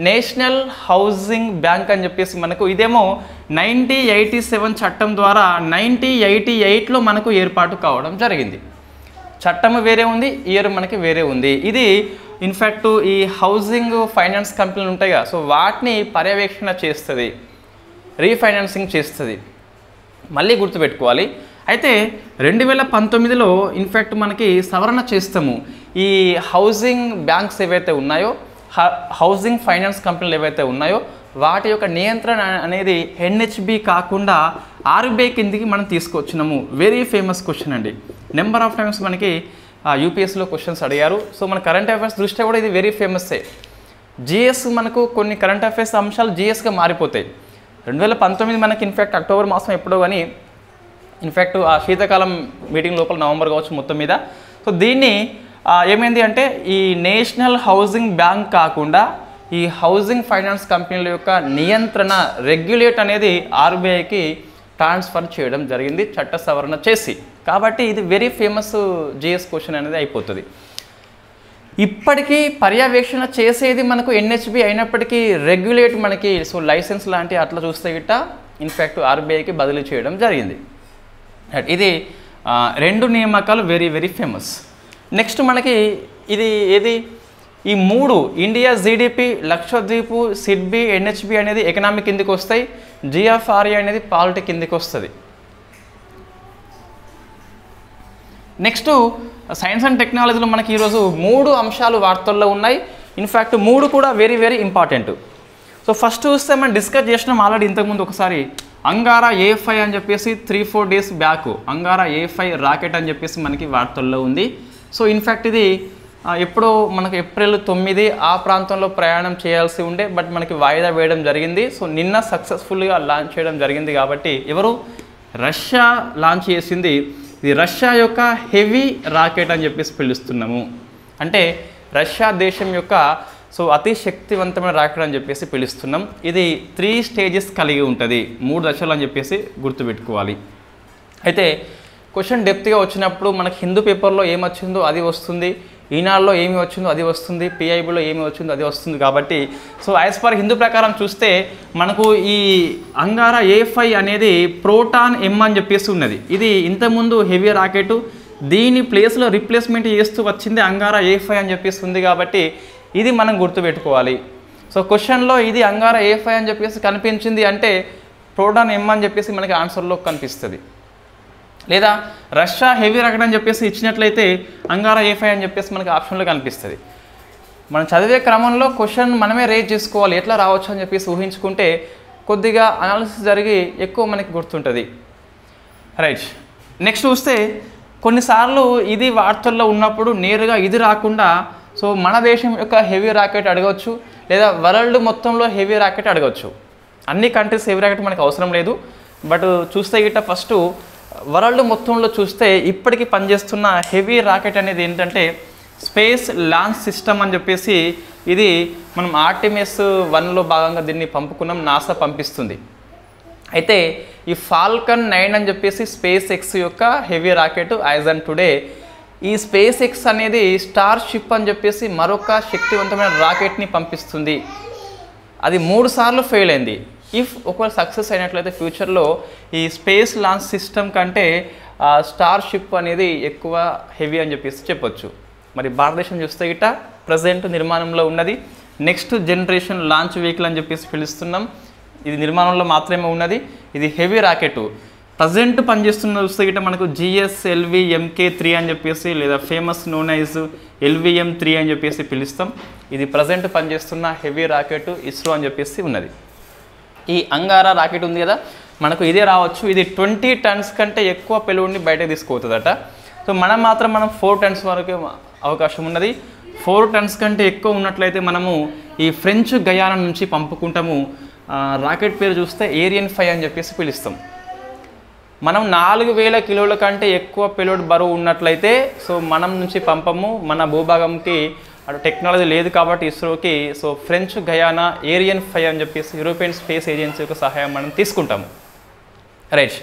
నేషనల్ హౌసింగ్ బ్యాంక్ అని చెప్పేసి మనకు ఇదేమో 1987 చట్టం ద్వారా 1988లో మనకు ఏర్పాటు కావడం జరిగింది. చట్టం వేరే ఉంది, ఇయర్ మనకి వేరే ఉంది. ఇది ఇన్ఫ్యాక్ట్ ఈ హౌసింగ్ ఫైనాన్స్ కంపెనీలు ఉంటాయి కదా, సో వాటిని పర్యవేక్షణ చేస్తుంది, రీఫైనాన్సింగ్ చేస్తుంది. మళ్ళీ గుర్తుపెట్టుకోవాలి. అయితే 2019లో ఇన్ఫ్యాక్ట్ మనకి సవరణ చేస్తాము. ఈ హౌసింగ్ బ్యాంక్స్ ఏవైతే ఉన్నాయో, హౌసింగ్ ఫైనాన్స్ కంపెనీలు ఏవైతే ఉన్నాయో వాటి యొక్క నియంత్రణ అనేది ఎన్హెచ్బి కాకుండా ఆర్బీఐ కిందికి మనం తీసుకొచ్చినాము. వెరీ ఫేమస్ క్వశ్చన్ అండి. నెంబర్ ఆఫ్ టైమ్స్ మనకి యూపీఎస్సీలో క్వశ్చన్స్ అడిగారు. సో మన కరెంట్ అఫైర్స్ దృష్ట్యా కూడా ఇది వెరీ ఫేమస్సే. జిఎస్ మనకు కొన్ని కరెంట్ అఫైర్స్ అంశాలు జిఎస్గా మారిపోతాయి. 2019 మనకి ఇన్ఫ్యాక్ట్ అక్టోబర్ మాసం ఎప్పుడో కానీ ఇన్ఫ్యాక్ట్ ఆ శీతాకాలం మీటింగ్ లోపల నవంబర్ కావచ్చు మొత్తం మీద. సో దీన్ని ఏమైంది అంటే ఈ నేషనల్ హౌసింగ్ బ్యాంక్ కాకుండా ఈ హౌసింగ్ ఫైనాన్స్ కంపెనీల యొక్క నియంత్రణ రెగ్యులేట్ అనేది ఆర్బీఐకి ట్రాన్స్ఫర్ చేయడం జరిగింది చట్ట సవరణ చేసి. కాబట్టి ఇది వెరీ ఫేమస్ జిఎస్ క్వశ్చన్ అనేది అయిపోతుంది. ఇప్పటికీ పర్యవేక్షణ చేసేది మనకు ఎన్హెచ్బి అయినప్పటికీ రెగ్యులేట్ మనకి సో లైసెన్స్ లాంటి అట్లా చూస్తే గిట్ట ఇన్ఫ్యాక్ట్ ఆర్బీఐకి బదిలీ చేయడం జరిగింది. ఇది 2 నియామకాలు వెరీ వెరీ ఫేమస్. నెక్స్ట్ మనకి ఇది ఏది ఈ 3 India GDP, Lakshadweep, SIDBI, NHB అనేది ఎకనామిక్ కిందికి వస్తాయి. జిఎఫ్ఆర్ఏ అనేది పాలిటీ కిందికి వస్తుంది. నెక్స్ట్ సైన్స్ అండ్ టెక్నాలజీలో మనకి ఈరోజు 3 అంశాలు వార్తల్లో ఉన్నాయి. ఇన్ఫ్యాక్ట్ 3 కూడా very very important. So first చూస్తే మనం డిస్కస్ చేసినాం ఆల్రెడీ ఇంతకుముందు ఒకసారి. అంగారా A5 అని చెప్పేసి 3-4 days back Angara A5 rocket అని చెప్పేసి మనకి వార్తల్లో ఉంది. సో ఇన్ఫ్యాక్ట్ ఇది ఎప్పుడో మనకు ఏప్రిల్ 9 ఆ ప్రాంతంలో ప్రయాణం చేయాల్సి ఉండే, బట్ మనకి వాయిదా వేయడం జరిగింది. సో నిన్న సక్సెస్ఫుల్గా లాంచ్ చేయడం జరిగింది. కాబట్టి ఎవరు రష్యా లాంచ్ చేసింది. ఇది రష్యా యొక్క హెవీ రాకెట్ అని చెప్పేసి పిలుస్తున్నాము. అంటే రష్యా దేశం యొక్క సో అతి శక్తివంతమైన రాకెట్ అని చెప్పేసి పిలుస్తున్నాం. ఇది 3 స్టేజెస్ కలిగి ఉంటుంది, 3 దశలు అని చెప్పేసి గుర్తుపెట్టుకోవాలి. అయితే క్వశ్చన్ డెప్త్గా వచ్చినప్పుడు మనకి హిందూ పేపర్లో ఏమి వచ్చిందో అది వస్తుంది, ఈనాడులో ఏమి వచ్చిందో అది వస్తుంది, పిఐబిలో ఏమి వచ్చిందో అది వస్తుంది. కాబట్టి సో యాజ్ పర్ హిందూ ప్రకారం చూస్తే మనకు ఈ అంగారా A5 అనేది ప్రోటాన్ M అని చెప్పేసి ఉన్నది. ఇది ఇంతకుముందు హెవీ రాకెట్, దీని ప్లేస్లో రీప్లేస్మెంట్ చేస్తూ వచ్చింది అంగారా A5 అని చెప్పేసి ఉంది. కాబట్టి ఇది మనం గుర్తుపెట్టుకోవాలి. సో క్వశ్చన్లో ఇది అంగారా A5 అని చెప్పేసి కనిపించింది అంటే ప్రోటాన్ M అని చెప్పేసి మనకి ఆన్సర్లో కనిపిస్తుంది. లేదా రష్యా హెవీ రాకెట్ అని చెప్పేసి ఇచ్చినట్లయితే అంగారా A5 అని చెప్పేసి మనకి ఆప్షన్లో కనిపిస్తుంది. మనం చదివే క్రమంలో క్వశ్చన్ మనమే రేజ్ చేసుకోవాలి, ఎట్లా రావచ్చు అని చెప్పేసి ఊహించుకుంటే కొద్దిగా అనాలిసిస్ జరిగి ఎక్కువ మనకి గుర్తుంటుంది. రైట్, నెక్స్ట్ చూస్తే కొన్నిసార్లు ఇది వార్తల్లో ఉన్నప్పుడు నేరుగా ఇది రాకుండా సో మన దేశం యొక్క హెవీ రాకెట్ అడగవచ్చు, లేదా వరల్డ్ మొత్తంలో హెవీ రాకెట్ అడగవచ్చు. అన్ని కంట్రీస్ హెవీ రాకెట్ మనకు అవసరం లేదు, బట్ చూస్తే గిట్ట ఫస్ట్ వరల్డ్ మొత్తంలో చూస్తే ఇప్పటికీ పనిచేస్తున్న హెవీ రాకెట్ అనేది ఏంటంటే స్పేస్ లాంచ్ సిస్టమ్ అని చెప్పేసి. ఇది మనం ఆర్టిమిస్ 1లో భాగంగా దీన్ని పంపుకున్నాం, నాసా పంపిస్తుంది. అయితే ఈ ఫాల్కన్ 9 అని చెప్పేసి స్పేస్ ఎక్స్ యొక్క heavy rocket as and today. ఈ స్పేస్ ఎక్స్ అనేది స్టార్ షిప్ అని చెప్పేసి మరొక శక్తివంతమైన రాకెట్ని పంపిస్తుంది. అది 3 సార్లు ఫెయిల్ అయింది. ఇఫ్ ఒకవేళ సక్సెస్ అయినట్లయితే ఫ్యూచర్లో ఈ స్పేస్ లాంచ్ సిస్టమ్ కంటే స్టార్ షిప్ అనేది ఎక్కువ హెవీ అని చెప్పేసి చెప్పొచ్చు. మరి భారతదేశం చూస్తే గిట్ట ప్రజెంట్ నిర్మాణంలో ఉన్నది నెక్స్ట్ జనరేషన్ లాంచ్ వెహికల్ అని చెప్పేసి పిలుస్తున్నాం. ఇది నిర్మాణంలో మాత్రమే ఉన్నది. ఇది హెవీ రాకెట్ ప్రజెంట్ పనిచేస్తున్న చూస్తే గిట్ట మనకు GSLV MK3 అని చెప్పేసి, లేదా ఫేమస్ నోన్ యాజ్ LVM3 అని చెప్పేసి పిలుస్తాం. ఇది ప్రజెంట్ పనిచేస్తున్న హెవీ రాకెట్ ఇస్రో అని చెప్పేసి ఉన్నది. ఈ అంగారా రాకెట్ ఉంది కదా మనకు ఇదే రావచ్చు. ఇది 20 టన్స్ కంటే ఎక్కువ పెలువుని బయటకు తీసుకుపోతుందట. సో మనం 4 టన్స్ వరకు అవకాశం ఉన్నది. 4 టన్స్ కంటే ఎక్కువ ఉన్నట్లయితే మనము ఈ ఫ్రెంచ్ గయానా నుంచి పంపుకుంటాము. రాకెట్ పేరు చూస్తే ఏరియన్ 5 అని చెప్పేసి పిలుస్తాం. మనం 4000 కిలోల కంటే ఎక్కువ పేలోడ్ బరువు ఉన్నట్లయితే సో మనం నుంచి పంపము. మన భూభాగంకి అటు టెక్నాలజీ లేదు కాబట్టి ఇస్రోకి సో ఫ్రెంచ్ గయానా ఏరియన్ 5 అని చెప్పేసి యూరోపియన్ స్పేస్ ఏజెన్సీ యొక్క సహాయం మనం తీసుకుంటాము. రైట్,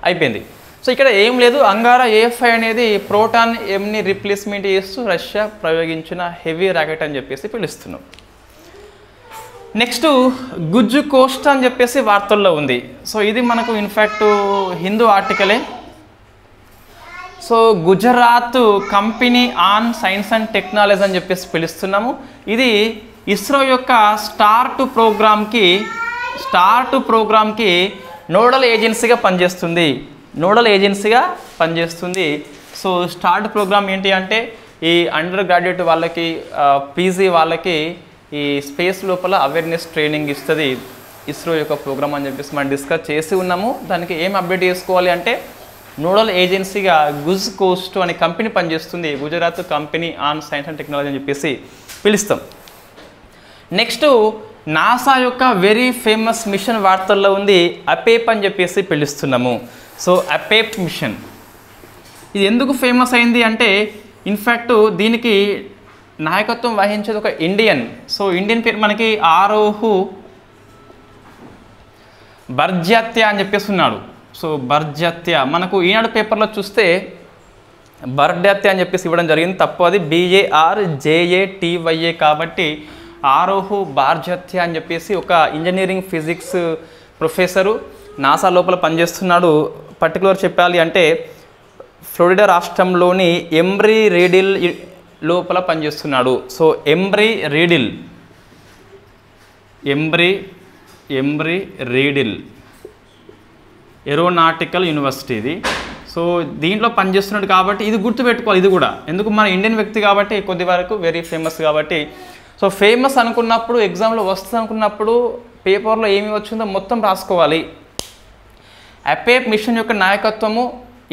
అయిపోయింది. సో ఇక్కడ ఏం లేదు, అంగారా A5 అనేది ప్రోటాన్ ఎంని రిప్లేస్మెంట్ చేస్తూ రష్యా ప్రయోగించిన హెవీ రాకెట్ అని చెప్పేసి పిలుస్తున్నాం. నెక్స్ట్ గుజ్జు కోస్ట్ అని చెప్పేసి వార్తల్లో ఉంది. సో ఇది మనకు ఇన్ఫ్యాక్ట్ హిందూ ఆర్టికలే. So Gujarat company on science and technology అని చెప్పేసి పిలుస్తున్నాము. ఇది ఇస్రో యొక్క స్టార్ట్ ప్రోగ్రామ్కి నోడల్ ఏజెన్సీగా పనిచేస్తుంది. సో స్టార్ట్ ప్రోగ్రామ్ ఏంటి అంటే ఈ అండర్ గ్రాడ్యుయేట్ వాళ్ళకి, పీజీ వాళ్ళకి ఈ స్పేస్ లోపల అవేర్నెస్ ట్రైనింగ్ ఇస్తుంది ఇస్రో యొక్క ప్రోగ్రామ్ అని చెప్పేసి మనం డిస్కస్ చేసి ఉన్నాము. దానికి ఏం అప్డేట్ చేసుకోవాలి అంటే నోడల్ ఏజెన్సీగా గుజ్ కోస్ట్ అనే కంపెనీ పనిచేస్తుంది. Gujarat company on science and technology అని చెప్పేసి పిలుస్తాం. నెక్స్ట్ నాసా యొక్క వెరీ ఫేమస్ మిషన్ వార్తల్లో ఉంది, అపేప్ అని చెప్పేసి పిలుస్తున్నాము. సో అపేప్ మిషన్ ఇది ఎందుకు ఫేమస్ అయింది అంటే ఇన్ఫ్యాక్ట్ దీనికి నాయకత్వం వహించేది ఒక ఇండియన్. సో ఇండియన్ పేరు మనకి ఆరోహు బర్జత్య అని చెప్పేసి ఉన్నాడు. సో బర్జత్య మనకు ఈనాడు పేపర్లో చూస్తే బర్జత్య అని చెప్పేసి ఇవ్వడం జరిగింది, తప్పు. అది BARJATYA కాబట్టి ఆరోహు బార్జత్య అని చెప్పేసి ఒక ఇంజనీరింగ్ ఫిజిక్స్ ప్రొఫెసరు నాసా లోపల పనిచేస్తున్నాడు. పర్టికులర్ చెప్పాలి అంటే ఫ్లోరిడా రాష్ట్రంలోని ఎంబ్రీ రీడిల్ లోపల పనిచేస్తున్నాడు. సో ఎంబ్రీ రీడిల్ ఏరోనాటికల్ యూనివర్సిటీ ఇది. సో దీంట్లో పనిచేస్తున్నాడు కాబట్టి ఇది గుర్తుపెట్టుకోవాలి. ఇది కూడా ఎందుకు మన ఇండియన్ వ్యక్తి కాబట్టి కొద్ది వరకు వెరీ ఫేమస్ కాబట్టి. సో ఫేమస్ అనుకున్నప్పుడు ఎగ్జామ్లో వస్తుంది అనుకున్నప్పుడు పేపర్లో ఏమి వచ్చిందో మొత్తం రాసుకోవాలి. అపేప్ మిషన్ యొక్క నాయకత్వము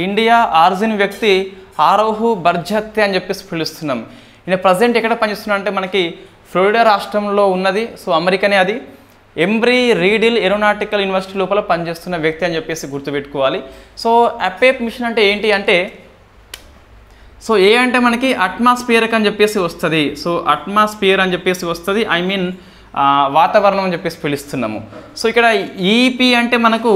ఇండియా ఆరిజిన్ వ్యక్తి ఆరోహు బర్జత్య అని చెప్పేసి పిలుస్తున్నాం. ఈయన ప్రజెంట్ ఎక్కడ పనిచేస్తున్నా అంటే మనకి ఫ్లోరిడా రాష్ట్రంలో ఉన్నది. సో అమెరికానే అది. ఎంబ్రీ రీడిల్ ఏరోనాటికల్ యూనివర్సిటీ లోపల పనిచేస్తున్న వ్యక్తి అని చెప్పేసి గుర్తుపెట్టుకోవాలి. సో అపేప్ మిషన్ అంటే ఏంటి అంటే సో ఏ అంటే మనకి అట్మాస్ఫియర్ అని చెప్పేసి వస్తుంది. సో అట్మాస్ఫియర్ అని చెప్పేసి వస్తుంది, ఐ మీన్ వాతావరణం అని చెప్పేసి పిలుస్తున్నాము. సో ఇక్కడ ఈపీ అంటే మనకు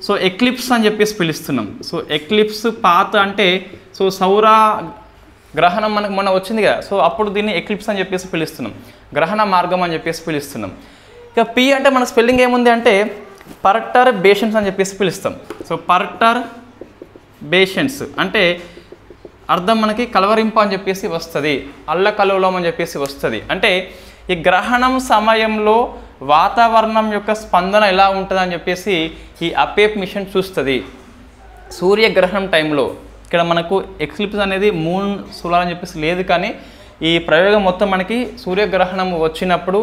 సో ఎక్లిప్స్ అని చెప్పేసి పిలుస్తున్నాం. సో ఎక్లిప్స్ పాత్ అంటే సో సౌర గ్రహణం మనకు మొన్న వచ్చింది కదా, సో అప్పుడు దీన్ని ఎక్లిప్స్ అని చెప్పేసి పిలుస్తున్నాం, గ్రహణ మార్గం అని చెప్పేసి పిలుస్తున్నాం. ఇక పి అంటే మన స్పెల్లింగ్ ఏముంది అంటే పర్టర్బేషన్స్ అని చెప్పేసి పిలుస్తాం. సో పర్టర్బేషన్స్ అంటే అర్థం మనకి కలవరింపు అని చెప్పేసి వస్తుంది, అల్లకల్లోలం అని చెప్పేసి వస్తుంది. అంటే ఈ గ్రహణం సమయంలో వాతావరణం యొక్క స్పందన ఎలా ఉంటుందని చెప్పేసి ఈ అపేప్ మిషన్ చూస్తుంది. సూర్యగ్రహణం టైంలో ఇక్కడ మనకు ఎక్లిప్స్ అనేది మూన్ సోలార్ అని చెప్పేసి లేదు, కానీ ఈ ప్రయోగం మొత్తం మనకి సూర్యగ్రహణం వచ్చినప్పుడు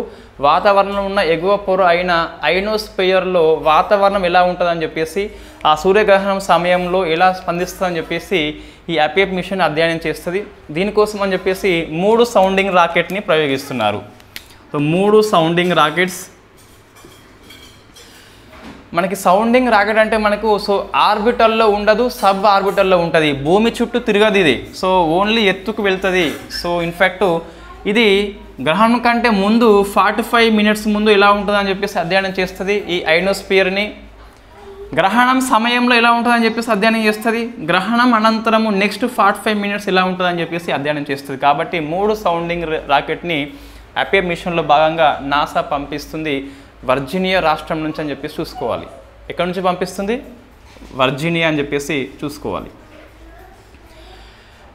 వాతావరణంలో ఉన్న ఎగువ పొర అయిన ఐనోస్పియర్లో వాతావరణం ఎలా ఉంటుందని చెప్పేసి ఆ సూర్యగ్రహణం సమయంలో ఎలా స్పందిస్తుందని చెప్పేసి ఈ అపేప్ మిషన్ అధ్యయనం చేస్తుంది. దీనికోసం అని చెప్పేసి 3 సౌండింగ్ రాకెట్ని ప్రయోగిస్తున్నారు. సో 3 సౌండింగ్ రాకెట్స్ మనకి. సౌండింగ్ రాకెట్ అంటే మనకు సో ఆర్బిటల్లో ఉండదు, సబ్ ఆర్బిటల్లో ఉంటుంది, భూమి చుట్టూ తిరగదు ఇది. సో ఓన్లీ ఎత్తుకు వెళ్తుంది. సో ఇన్ఫ్యాక్ట్ ఇది గ్రహణం కంటే ముందు 45 మినిట్స్ ముందు ఎలా ఉంటుందని చెప్పేసి అధ్యయనం చేస్తుంది ఈ ఐనోస్పియర్ని. గ్రహణం సమయంలో ఎలా ఉంటుందని చెప్పేసి అధ్యయనం చేస్తుంది, గ్రహణం అనంతరము నెక్స్ట్ 45 మినిట్స్ ఎలా ఉంటుందని చెప్పేసి అధ్యయనం చేస్తుంది. కాబట్టి 3 సౌండింగ్ రాకెట్ని అపేప్ మిషన్లో భాగంగా నాసా పంపిస్తుంది వర్జీనియా రాష్ట్రం నుంచి అని చెప్పేసి చూసుకోవాలి. ఎక్కడి నుంచి పంపిస్తుంది? వర్జీనియా అని చెప్పేసి చూసుకోవాలి.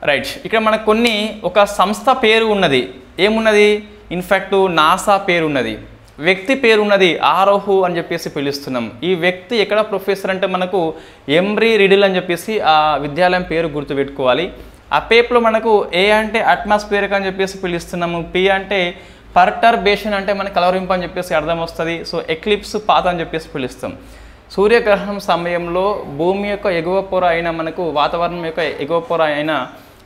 రైట్, ఇక్కడ మనకు కొన్ని ఒక సంస్థ పేరు ఉన్నది, ఏమున్నది? ఇన్ఫ్యాక్ట్ నాసా పేరు ఉన్నది, వ్యక్తి పేరు ఉన్నది, ఆరోహు అని చెప్పేసి పిలుస్తున్నాం. ఈ వ్యక్తి ఎక్కడ ప్రొఫెసర్ అంటే మనకు ఎంబ్రీ రీడిల్ అని చెప్పేసి ఆ విద్యాలయం పేరు గుర్తుపెట్టుకోవాలి. అపేప్లో మనకు ఏ అంటే అట్మాస్ఫియర్ అని చెప్పేసి పిలుస్తున్నాము, పి అంటే పర్టర్బేషన్ అంటే మనకి కలవరింపు అని చెప్పేసి అర్థం వస్తుంది. సో ఎక్లిప్స్ పాత్ అని చెప్పేసి పిలుస్తాం. సూర్యగ్రహణం సమయంలో భూమి యొక్క ఎగువ పొర అయిన మనకు వాతావరణం యొక్క ఎగువ పొర అయిన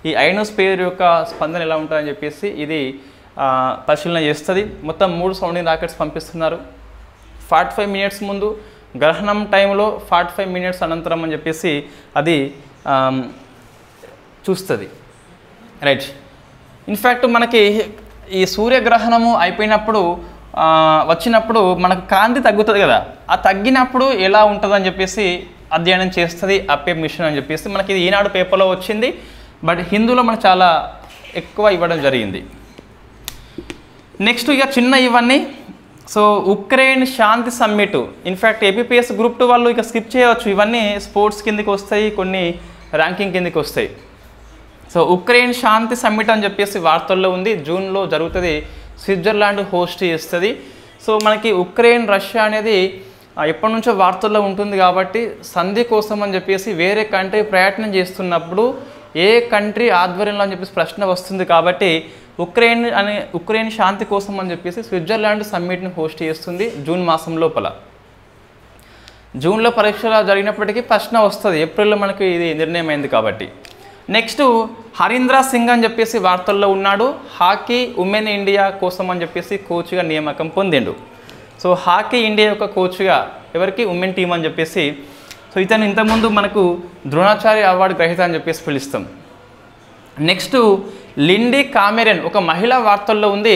ఈ అయోనోస్ఫియర్ యొక్క స్పందన ఎలా ఉంటుందని చెప్పేసి ఇది పరిశీలన చేస్తుంది. మొత్తం 3 సౌండింగ్ రాకెట్స్ పంపిస్తున్నారు. 45 మినిట్స్ ముందు, గ్రహణం టైంలో 45 మినిట్స్ అనంతరం అని చెప్పేసి అది చూస్తుంది. రైట్. ఇన్ఫ్యాక్ట్ మనకి ఈ సూర్యగ్రహణము అయిపోయినప్పుడు వచ్చినప్పుడు మనకు కాంతి తగ్గుతుంది కదా, ఆ తగ్గినప్పుడు ఎలా ఉంటుందని చెప్పేసి అధ్యయనం చేస్తుంది అప్పేప్ మిషన్ అని చెప్పేసి మనకి ఇది ఈనాడు పేపర్లో వచ్చింది. బట్ హిందూలో మనకు చాలా ఎక్కువ ఇవ్వడం జరిగింది. నెక్స్ట్ ఇక చిన్న ఇవన్నీ. సో ఉక్రెయిన్ శాంతి సమ్మిట్. ఇన్ఫ్యాక్ట్ ఏపీపీఎస్ గ్రూప్ 2 వాళ్ళు ఇక స్కిప్ చేయవచ్చు, ఇవన్నీ స్పోర్ట్స్ కిందకి వస్తాయి, కొన్ని ర్యాంకింగ్ కిందకి వస్తాయి. సో ఉక్రెయిన్ శాంతి సమ్మిట్ అని చెప్పేసి వార్తల్లో ఉంది. జూన్లో జరుగుతుంది. స్విట్జర్లాండ్ హోస్ట్ చేస్తుంది. సో మనకి ఉక్రెయిన్ రష్యా అనేది ఎప్పటి నుంచో వార్తల్లో ఉంటుంది కాబట్టి సంధి కోసం అని చెప్పేసి వేరే కంట్రీ ప్రయత్నం చేస్తున్నప్పుడు ఏ కంట్రీ ఆధ్వర్యంలో అని చెప్పేసి ప్రశ్న వస్తుంది కాబట్టి ఉక్రెయిన్ శాంతి కోసం అని చెప్పేసి స్విట్జర్లాండ్ సమ్మిట్ని హోస్ట్ చేస్తుంది జూన్ మాసం లోపల. జూన్లో పరీక్షలు జరిగినప్పటికీ ప్రశ్న వస్తుంది, ఏప్రిల్లో మనకి ఇది నిర్ణయం అయింది కాబట్టి. నెక్స్ట్ హరీంద్ర సింగ్ అని చెప్పేసి వార్తల్లో ఉన్నాడు. హాకీ ఉమెన్ ఇండియా కోసం అని చెప్పేసి కోచ్గా నియామకం పొందిండు. సో హాకీ ఇండియా యొక్క కోచ్గా ఎవరికి ఉమెన్ టీం అని చెప్పేసి. సో ఇతను ఇంతకుముందు మనకు ద్రోణాచార్య అవార్డు గ్రహీత అని చెప్పేసి పిలుస్తాం. నెక్స్ట్ లిండీ కామెరన్ ఒక మహిళా వార్తల్లో ఉంది.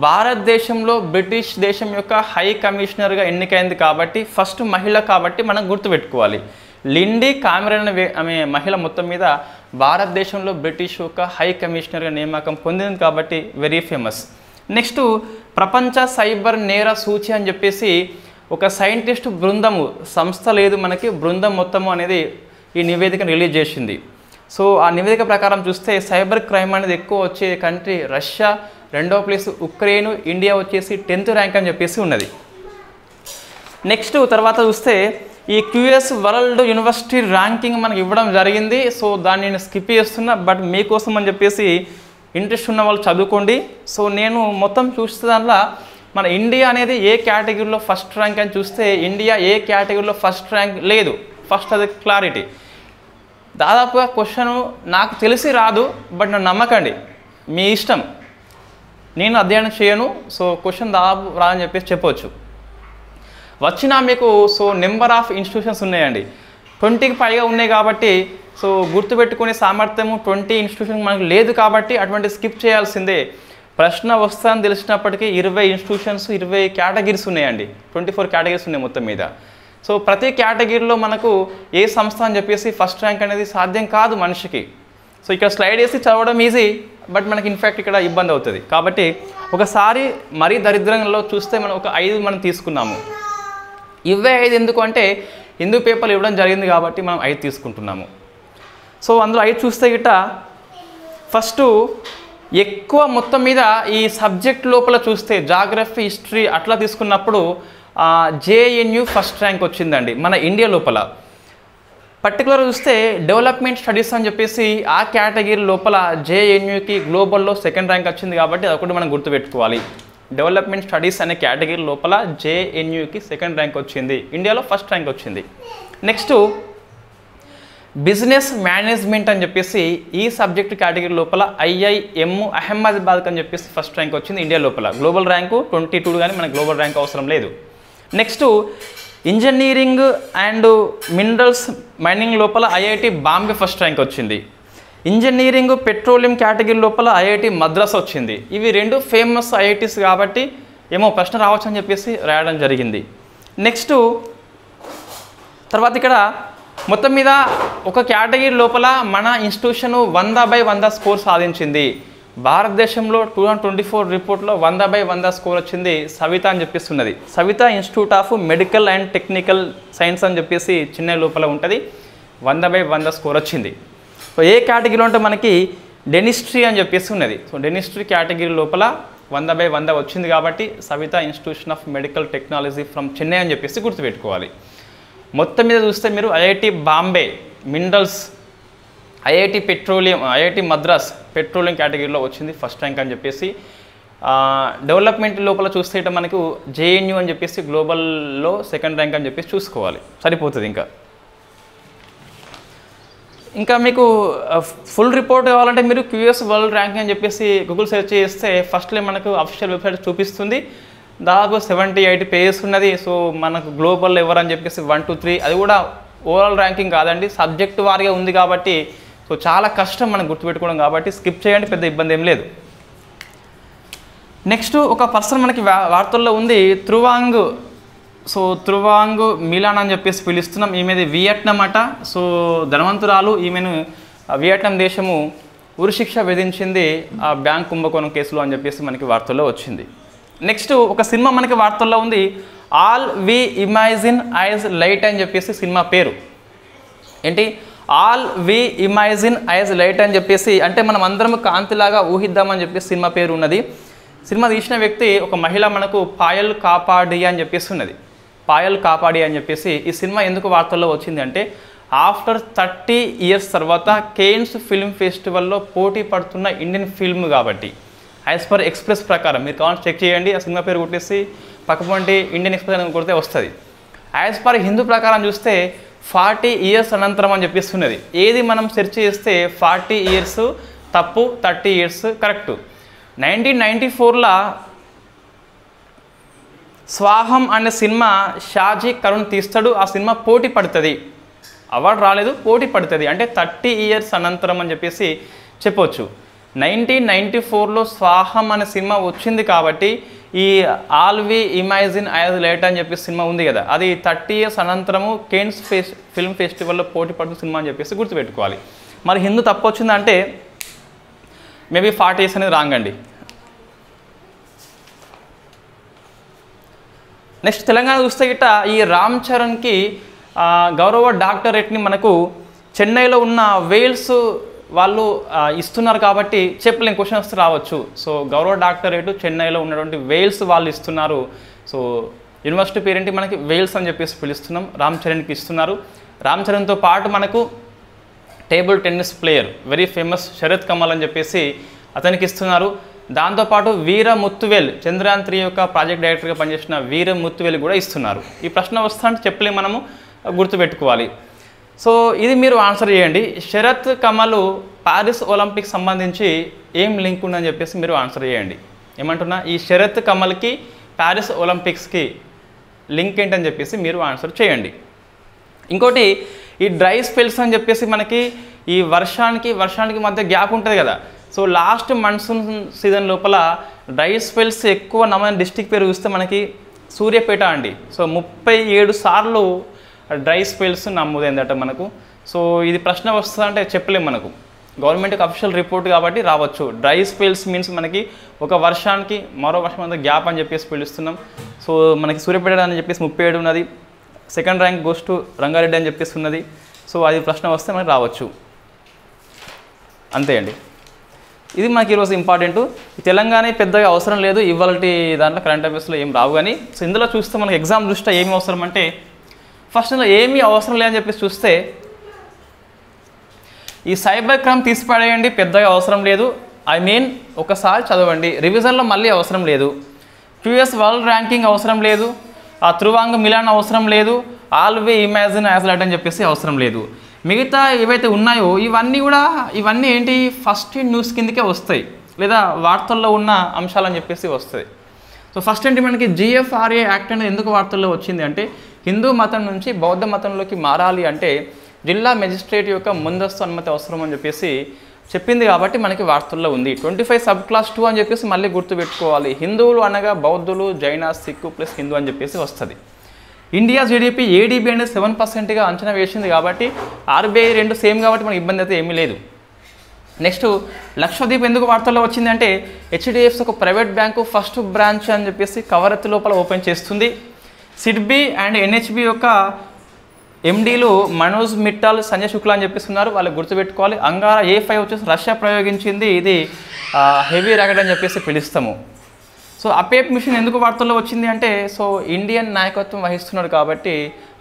భారతదేశంలో బ్రిటిష్ దేశం యొక్క హై కమిషనర్గా ఎన్నికైంది కాబట్టి ఫస్ట్ మహిళ కాబట్టి మనం గుర్తుపెట్టుకోవాలి. లిండీ కామెరన్ ఆమె మహిళ మొత్తం మీద భారతదేశంలో బ్రిటిష్ యొక్క హై కమిషనర్గా నియామకం పొందింది కాబట్టి వెరీ ఫేమస్. నెక్స్ట్ ప్రపంచ సైబర్ నేర సూచి అని చెప్పేసి ఒక సైంటిస్ట్ బృందము, సంస్థ లేదు మనకి, బృందం మొత్తము అనేది ఈ నివేదికను రిలీజ్ చేసింది. సో ఆ నివేదిక ప్రకారం చూస్తే సైబర్ క్రైమ్ అనేది ఎక్కువ వచ్చే కంట్రీ రష్యా, రెండవ ప్లేస్ ఉక్రెయిన్, ఇండియా వచ్చేసి 10th ర్యాంక్ అని చెప్పేసి ఉన్నది. నెక్స్ట్ తర్వాత చూస్తే ఈ క్యూఎస్ వరల్డ్ యూనివర్సిటీ ర్యాంకింగ్ మనకి ఇవ్వడం జరిగింది. సో దాన్ని నేను స్కిప్ చేస్తున్నా, బట్ మీకోసం అని చెప్పేసి ఇంట్రెస్ట్ ఉన్న వాళ్ళు చదువుకోండి. సో నేను మొత్తం చూస్తే దాంట్లో మన ఇండియా అనేది ఏ కేటగిరీలో ఫస్ట్ ర్యాంక్ అని చూస్తే ఇండియా ఏ కేటగిరీలో ఫస్ట్ ర్యాంక్ లేదు. ఫస్ట్ అది క్లారిటీ. దాదాపుగా క్వశ్చన్ నాకు తెలిసి రాదు, బట్ నన్ను నమ్మకండి, మీ ఇష్టం, నేను అధ్యయనం చేయను. సో క్వశ్చన్ దాదాపు రాదని చెప్పేసి చెప్పవచ్చు. వచ్చినా మీకు సో నెంబర్ ఆఫ్ ఇన్స్టిట్యూషన్స్ ఉన్నాయండి, 20కి పైగా ఉన్నాయి కాబట్టి సో గుర్తుపెట్టుకునే సామర్థ్యము 20 ఇన్స్టిట్యూషన్ మనకు లేదు కాబట్టి అటువంటి స్కిప్ చేయాల్సిందే. ప్రశ్న వస్తుందని తెలిసినప్పటికీ 20 ఇన్స్టిట్యూషన్స్ 20 కేటగిరీస్ ఉన్నాయండి, 24 కేటగిరీస్ ఉన్నాయి మొత్తం మీద. సో ప్రతి కేటగిరీలో మనకు ఏ సంస్థ అని చెప్పేసి ఫస్ట్ ర్యాంక్ అనేది సాధ్యం కాదు మనిషికి. సో ఇక్కడ స్లైడ్ వేసి చదవడం ఈజీ, బట్ మనకి ఇన్ఫ్యాక్ట్ ఇక్కడ ఇబ్బంది అవుతుంది. కాబట్టి ఒకసారి మరీ దరిద్రంలో చూస్తే మనం ఒక 5 మనం తీసుకున్నాము. ఇవే 5 ఎందుకు అంటే హిందూ పేపర్లు ఇవ్వడం జరిగింది కాబట్టి మనం 5 తీసుకుంటున్నాము. సో అందులో 5 చూస్తే గిట్ట ఫస్ట్ ఎక్కువ మొత్తం మీద ఈ సబ్జెక్ట్ లోపల చూస్తే జాగ్రఫీ, హిస్టరీ అట్లా తీసుకున్నప్పుడు జేఎన్యూ ఫస్ట్ ర్యాంక్ వచ్చిందండి మన ఇండియా లోపల. పర్టికులర్ చూస్తే డెవలప్మెంట్ స్టడీస్ అని చెప్పేసి ఆ కేటగిరీ లోపల జేఎన్యూకి గ్లోబల్లో 2nd ర్యాంక్ వచ్చింది కాబట్టి అదొకటి మనం గుర్తుపెట్టుకోవాలి. డెవలప్మెంట్ స్టడీస్ అనే కేటగిరీ లోపల జేఎన్యూకి 2nd ర్యాంక్ వచ్చింది, ఇండియాలో ఫస్ట్ ర్యాంక్ వచ్చింది. నెక్స్ట్ బిజినెస్ మేనేజ్మెంట్ అని చెప్పేసి ఈ సబ్జెక్ట్ కేటగిరీ లోపల ఐఐఎం అహ్మదాబాద్ అని చెప్పేసి ఫస్ట్ ర్యాంక్ వచ్చింది ఇండియా లోపల. గ్లోబల్ ర్యాంకు 22 కానీ మనకు గ్లోబల్ ర్యాంక్ అవసరం లేదు. Next engineering and minerals mining లోపల ఐఐటి బాంబే ఫస్ట్ ర్యాంక్ వచ్చింది. ఇంజనీరింగ్ పెట్రోలియం కేటగిరీ లోపల ఐఐటి మద్రాస్ వచ్చింది. ఇవి 2 ఫేమస్ ఐఐటీస్ కాబట్టి ఏమో ప్రశ్న రావచ్చు అని చెప్పేసి రాయడం జరిగింది. నెక్స్ట్ తర్వాత ఇక్కడ మొత్తం మీద ఒక కేటగిరీ లోపల మన ఇన్స్టిట్యూషన్ 100/100 స్కోర్ సాధించింది. భారతదేశంలో 2024 రిపోర్ట్లో 100/100 స్కోర్ వచ్చింది సవిత అని చెప్పిస్తున్నది. Savitha institute of medical and technical science అని చెప్పేసి చెన్నై లోపల ఉంటుంది. 100/100 స్కోర్ వచ్చింది. సో ఏ కేటగిరీలో అంటే మనకి డెనిస్ట్రీ అని చెప్పేసి ఉన్నది. సో డెనిస్ట్రీ కేటగిరీ లోపల 100/100 వచ్చింది కాబట్టి Saveetha institution of medical technology from Chennai అని చెప్పేసి గుర్తుపెట్టుకోవాలి. మొత్తం మీద చూస్తే మీరు IIT Bombay minerals, IIT petroleum, IIT Madras petroleum కేటగిరీలో వచ్చింది ఫస్ట్ ర్యాంక్ అని చెప్పేసి. డెవలప్మెంట్ లోపల చూస్తే ఇట్లా మనకు జేఎన్యూ అని చెప్పేసి గ్లోబల్లో సెకండ్ ర్యాంక్ అని చెప్పేసి చూసుకోవాలి, సరిపోతుంది. ఇంకా మీకు ఫుల్ రిపోర్ట్ కావాలంటే మీరు క్యూఎస్ వరల్డ్ ర్యాంకింగ్ అని చెప్పేసి గూగుల్ సెర్చ్ చేస్తే ఫస్ట్లో మనకు అఫీషియల్ వెబ్సైట్ చూపిస్తుంది. దాదాపు 78 పేజెస్ ఉన్నది. సో మనకు గ్లోబల్ ఎవరు అని చెప్పేసి 1 2 3 అది కూడా ఓవరాల్ ర్యాంకింగ్ కాదండి, సబ్జెక్ట్ వారిగా ఉంది కాబట్టి సో చాలా కష్టం మనం గుర్తుపెట్టుకోవడం కాబట్టి స్కిప్ చేయండి, పెద్ద ఇబ్బంది ఏం లేదు. నెక్స్ట్ ఒక పర్సన్ మనకి వార్తల్లో ఉంది, త్రువాంగ్. సో త్రువాంగ్ మిలాన్ అని చెప్పేసి పిలుస్తున్నాం. ఈమెది వియట్నాం అట. సో ధనవంతురాలు. ఈమెను వియట్నాం దేశము ఉరిశిక్ష విధించింది ఆ బ్యాంక్ కుంభకోణం కేసులో అని చెప్పేసి మనకి వార్తల్లో వచ్చింది. నెక్స్ట్ ఒక సినిమా మనకి వార్తల్లో ఉంది, all we imagine as light అని చెప్పేసి సినిమా పేరు. ఏంటి? All we imagine as light అని చెప్పేసి, అంటే మనం అందరం కాంతిలాగా ఊహిద్దామని చెప్పేసి సినిమా పేరు ఉన్నది. సినిమా తీసిన వ్యక్తి ఒక మహిళ, మనకు పాయల్ కాపాడియా అని చెప్పేసి ఉన్నది. పాయల్ కాపాడియా అని చెప్పేసి ఈ సినిమా ఎందుకు వార్తల్లో వచ్చింది అంటే, ఆఫ్టర్ 30 ఇయర్స్ తర్వాత కేన్స్ ఫిల్మ్ ఫెస్టివల్లో పోటీ పడుతున్న ఇండియన్ ఫిల్మ్ కాబట్టి, యాజ్ పర్ ఎక్స్ప్రెస్ ప్రకారం మీరు కావాలంటే చెక్ చేయండి, ఆ సినిమా పేరు కొట్టేసి పక్కపొంటి ఇండియన్ ఎక్స్ప్రెస్ అని కొడితే వస్తుంది. యాజ్ పర్ హిందూ ప్రకారం చూస్తే 40 ఇయర్స్ అనంతరం అని చెప్పిస్తున్నది. ఏది మనం సెర్చ్ చేస్తే 40 ఇయర్స్ తప్పు, 30 ఇయర్స్ కరెక్టు. 1994లో స్వాహం అనే సినిమా షాజీ కరుణ్ తీస్తాడు. ఆ సినిమా పోటీ పడుతుంది, అవార్డు రాలేదు, పోటీ పడుతుంది. అంటే 30 ఇయర్స్ అనంతరం అని చెప్పేసి చెప్పొచ్చు. 1994లో స్వాహం అనే సినిమా వచ్చింది కాబట్టి ఈ all we imagine as light అని చెప్పేసి సినిమా ఉంది కదా, అది 30 ఇయర్స్ అనంతరము కేన్స్ ఫిల్మ్ ఫెస్టివల్లో పోటీ పడుతున్న సినిమా అని చెప్పేసి గుర్తుపెట్టుకోవాలి. మరి హిందూ తప్పు వచ్చిందంటే మేబీ 40 ఇయర్స్ అనేది రాంగ్ అండి. నెక్స్ట్ తెలంగాణ చూస్తే గిట్ట ఈ రామ్ చరణ్కి గౌరవ డాక్టరేట్ని మనకు చెన్నైలో ఉన్న వేల్స్ వాళ్ళు ఇస్తున్నారు కాబట్టి చెప్పలేం, క్వశ్చన్ వస్తే రావచ్చు. సో గౌరవ డాక్టరేట్ చెన్నైలో ఉన్నటువంటి వేల్స్ వాళ్ళు ఇస్తున్నారు. సో యూనివర్సిటీ పేరేంటి మనకి వేల్స్ అని చెప్పేసి పిలుస్తున్నాం. రామ్ చరణ్కి ఇస్తున్నారు. రామ్ చరణ్తో పాటు మనకు table tennis player very famous Sharath Kamal అని చెప్పేసి అతనికి ఇస్తున్నారు. దాంతోపాటు వీర ముత్తువేల్ చంద్రయాన్ 3 యొక్క ప్రాజెక్ట్ డైరెక్టర్గా పనిచేసిన వీర ముత్తువేల్ కూడా ఇస్తున్నారు. ఈ ప్రశ్న వస్తా అంటే చెప్పలేం, మనము గుర్తుపెట్టుకోవాలి. సో ఇది మీరు ఆన్సర్ చేయండి. శరత్ కమల్ పారిస్ ఒలింపిక్స్ సంబంధించి ఏం లింక్ ఉందని చెప్పేసి మీరు ఆన్సర్ చేయండి. ఏమంటున్నా, ఈ శరత్ కమల్కి పారిస్ ఒలింపిక్స్కి లింక్ ఏంటని చెప్పేసి మీరు ఆన్సర్ చేయండి. ఇంకోటి ఈ డ్రై స్పెల్స్ అని చెప్పేసి మనకి ఈ వర్షానికి మధ్య గ్యాప్ ఉంటుంది కదా. సో లాస్ట్ మాన్సూన్ సీజన్ లోపల డ్రై స్పెల్స్ ఎక్కువ నమోదైన డిస్టిక్ పేరు చూస్తే మనకి సూర్యాపేట అండి. సో 37 సార్లు డ్రై స్పెల్స్ నమోదైందట మనకు. సో ఇది ప్రశ్న వస్తుందా అంటే చెప్పలేము, మనకు గవర్నమెంట్కి అఫీషియల్ రిపోర్ట్ కాబట్టి రావచ్చు. డ్రై స్పెల్స్ మీన్స్ మనకి ఒక వర్షానికి మరో వర్షం అంతా గ్యాప్ అని చెప్పేసి పిలుస్తున్నాం. సో మనకి సూర్యాపేట అని చెప్పేసి 37 ఉన్నది. Second rank goes to Rangareddy అని చెప్పేసి ఉన్నది. సో అది ప్రశ్న వస్తే మనకి రావచ్చు, అంతే అండి. ఇది మనకి ఈరోజు ఇంపార్టెంట్. తెలంగాణ పెద్దగా అవసరం లేదు, ఇవాళ దాంట్లో కరెంట్ అఫైర్స్లో ఏం రావు. కానీ సో ఇందులో చూస్తే మనకి ఎగ్జామ్ దృష్ట్యా ఏమి అవసరం అంటే, ఫస్ట్ ఇందులో ఏమీ అవసరం లేదని చెప్పేసి చూస్తే ఈ సైబర్ క్రైమ్ తీసిపడేయండి, పెద్దగా అవసరం లేదు. ఒకసారి చదవండి, రివిజన్లో మళ్ళీ అవసరం లేదు. క్యూఎస్ వరల్డ్ ర్యాంకింగ్ అవసరం లేదు. ఆ త్రువాంగ్ మిలాన్ అవసరం లేదు. All we imagine as light అని చెప్పేసి అవసరం లేదు. మిగతా ఏవైతే ఉన్నాయో ఇవన్నీ ఏంటి, ఫస్ట్ న్యూస్ కిందకే వస్తాయి, లేదా వార్తల్లో ఉన్న అంశాలని చెప్పేసి వస్తాయి. సో ఫస్ట్ ఏంటి, మనకి GFRA యాక్ట్ అనేది ఎందుకు వార్తల్లో వచ్చింది అంటే, హిందూ మతం నుంచి బౌద్ధ మతంలోకి మారాలి అంటే జిల్లా మెజిస్ట్రేట్ యొక్క ముందస్తు అనుమతి అవసరం అని చెప్పేసి చెప్పింది కాబట్టి మనకి వార్తల్లో ఉంది. 25 సబ్ క్లాస్ 2 అని చెప్పేసి మళ్ళీ గుర్తుపెట్టుకోవాలి. హిందువులు అనగా బౌద్ధులు, జైన, సిక్కు ప్లస్ హిందూ అని చెప్పేసి వస్తుంది. ఇండియా జీడిపి ADB అనేది 7%గా అంచనా వేసింది కాబట్టి RBI రెండు సేమ్ కాబట్టి మనకి ఇబ్బంది అయితే ఏమీ లేదు. నెక్స్ట్ లక్షద్వీప్ ఎందుకు వార్తల్లో వచ్చింది అంటే, HDFC ఒక ప్రైవేట్ బ్యాంకు ఫస్ట్ బ్రాంచ్ అని చెప్పేసి కవరత్తి లోపల ఓపెన్ చేస్తుంది. సిడ్బీ అండ్ NHB యొక్క MDలు మనోజ్ మిట్టాల్, సంజయ్ శుక్లా అని చెప్పిస్తున్నారు, వాళ్ళు గుర్తుపెట్టుకోవాలి. అంగారా A5 వచ్చేసి రష్యా ప్రయోగించింది, ఇది హెవీ ర్యాకెట్ అని చెప్పేసి పిలుస్తాము. సో అపేప్ మిషన్ ఎందుకు వార్తల్లో వచ్చింది అంటే, సో ఇండియన్ నాయకత్వం వహిస్తున్నాడు కాబట్టి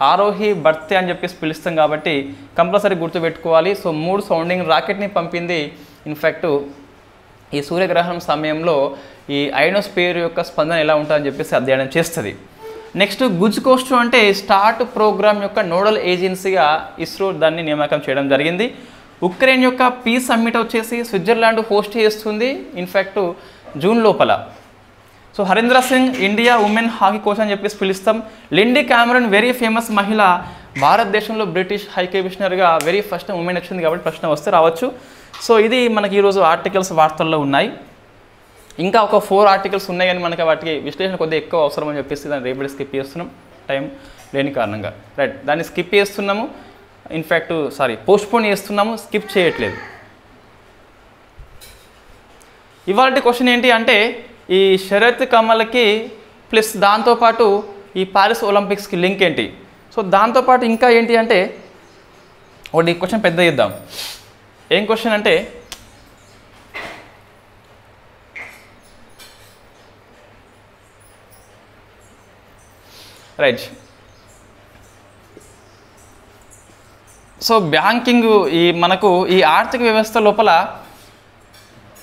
ఆరోహి బర్తే అని చెప్పేసి పిలుస్తాం కాబట్టి కంపల్సరీ గుర్తుపెట్టుకోవాలి. సో 3 సౌండింగ్ రాకెట్ని పంపింది. ఇన్ఫ్యాక్ట్ ఈ సూర్యగ్రహణం సమయంలో ఈ అయోనోస్పియర్ యొక్క స్పందన ఎలా ఉంటుందని చెప్పేసి అధ్యయనం చేస్తుంది. నెక్స్ట్ గుజ్కోస్ట్రో అంటే స్టార్ట్ ప్రోగ్రామ్ యొక్క నోడల్ ఏజెన్సీగా ఇస్రో దాన్ని నియామకం చేయడం జరిగింది. ఉక్రెయిన్ యొక్క పీస్ సమ్మిట్ వచ్చేసి స్విట్జర్లాండ్ హోస్ట్ చేస్తుంది ఇన్ఫ్యాక్ట్ జూన్ లోపల. So Harindra Singh India women hockey coach అని చెప్పేసి పిలుస్తాం. లిండీ క్యామరన్ వెరీ ఫేమస్ మహిళ, భారతదేశంలో బ్రిటిష్ హై కమిషనర్గా వెరీ ఫస్ట్ ఉమెన్ వచ్చింది కాబట్టి ప్రశ్న వస్తే రావచ్చు. సో ఇది మనకి ఈరోజు ఆర్టికల్స్ వార్తల్లో ఉన్నాయి. ఇంకా ఒక 4 ఆర్టికల్స్ ఉన్నాయి కానీ మనకి వాటికి విశ్లేషణ కొద్దిగా ఎక్కువ అవసరం అని చెప్పేసి దాన్ని రేపటి స్కిప్ చేస్తున్నాం టైం లేని కారణంగా. రైట్, దాన్ని స్కిప్ చేస్తున్నాము, ఇన్ఫ్యాక్ట్ పోస్ట్పోన్ చేస్తున్నాము, స్కిప్ చేయట్లేదు. ఇవాళ క్వశ్చన్ ఏంటి అంటే ఈ శరత్ కమల్కి ప్లస్ దాంతోపాటు ఈ పారిస్ ఒలింపిక్స్కి లింక్ ఏంటి. సో దాంతోపాటు ఇంకా ఏంటి అంటే ఒకటి క్వశ్చన్ పెద్ద చేద్దాం. ఏం క్వశ్చన్ అంటే రైట్, సో బ్యాంకింగ్ మనకు ఈ ఆర్థిక వ్యవస్థ లోపల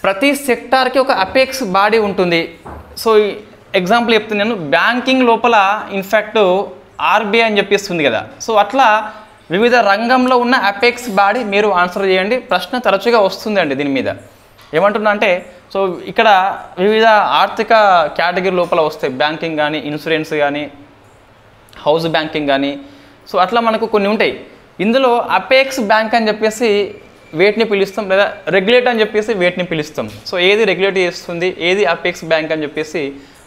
ప్రతి సెక్టార్కి ఒక అపెక్స్ బాడీ ఉంటుంది. సో ఎగ్జాంపుల్ చెప్తున్నాను, బ్యాంకింగ్ లోపల ఇన్ఫ్యాక్ట్ ఆర్బీఐ అని చెప్పిస్తుంది కదా. సో అట్లా వివిధ రంగంలో ఉన్న అపెక్స్ బాడీ మీరు ఆన్సర్ చేయండి. ప్రశ్న తరచుగా వస్తుందండి దీని మీద. ఏమంటున్నా అంటే సో ఇక్కడ వివిధ ఆర్థిక కేటగిరీ లోపల వస్తాయి, బ్యాంకింగ్ కానీ, ఇన్సూరెన్స్ కానీ, హౌస్ బ్యాంకింగ్ కానీ. సో అట్లా మనకు కొన్ని ఉంటాయి. ఇందులో అపెక్స్ బ్యాంక్ అని చెప్పేసి వేటిని పిలుస్తాం, లేదా రెగ్యులేట్ అని చెప్పేసి వేటిని పిలుస్తాం. సో ఏది రెగ్యులేట్ చేస్తుంది, ఏది అపెక్స్ బ్యాంక్ అని చెప్పేసి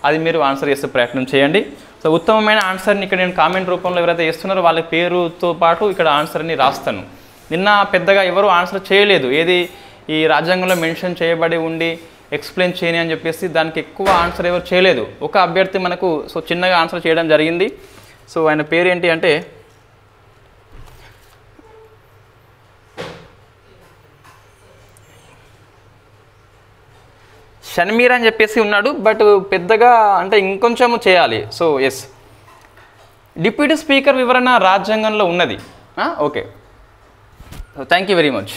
అది మీరు ఆన్సర్ చేసే ప్రయత్నం చేయండి. సో ఉత్తమమైన ఆన్సర్ని ఇక్కడ నేను కామెంట్ రూపంలో ఎవరైతే చేస్తున్నారో వాళ్ళ పేరుతో పాటు ఇక్కడ ఆన్సర్ని రాస్తాను. నిన్న పెద్దగా ఎవరు ఆన్సర్ చేయలేదు, ఏది ఈ రాజ్యాంగంలో మెన్షన్ చేయబడి ఉండి ఎక్స్ప్లెయిన్ చేయని అని చెప్పేసి దానికి ఎక్కువ ఆన్సర్ ఎవరు చేయలేదు. ఒక అభ్యర్థి మనకు సో చిన్నగా ఆన్సర్ చేయడం జరిగింది. సో ఆయన పేరు ఏంటి అంటే షణ్మీర్ అని చెప్పేసి ఉన్నాడు, బట్ పెద్దగా అంటే ఇంకొంచెం చేయాలి. సో ఎస్, డిప్యూటీ స్పీకర్ వివరణ రాజ్యాంగంలో ఉన్నది. Okay, thank you very much.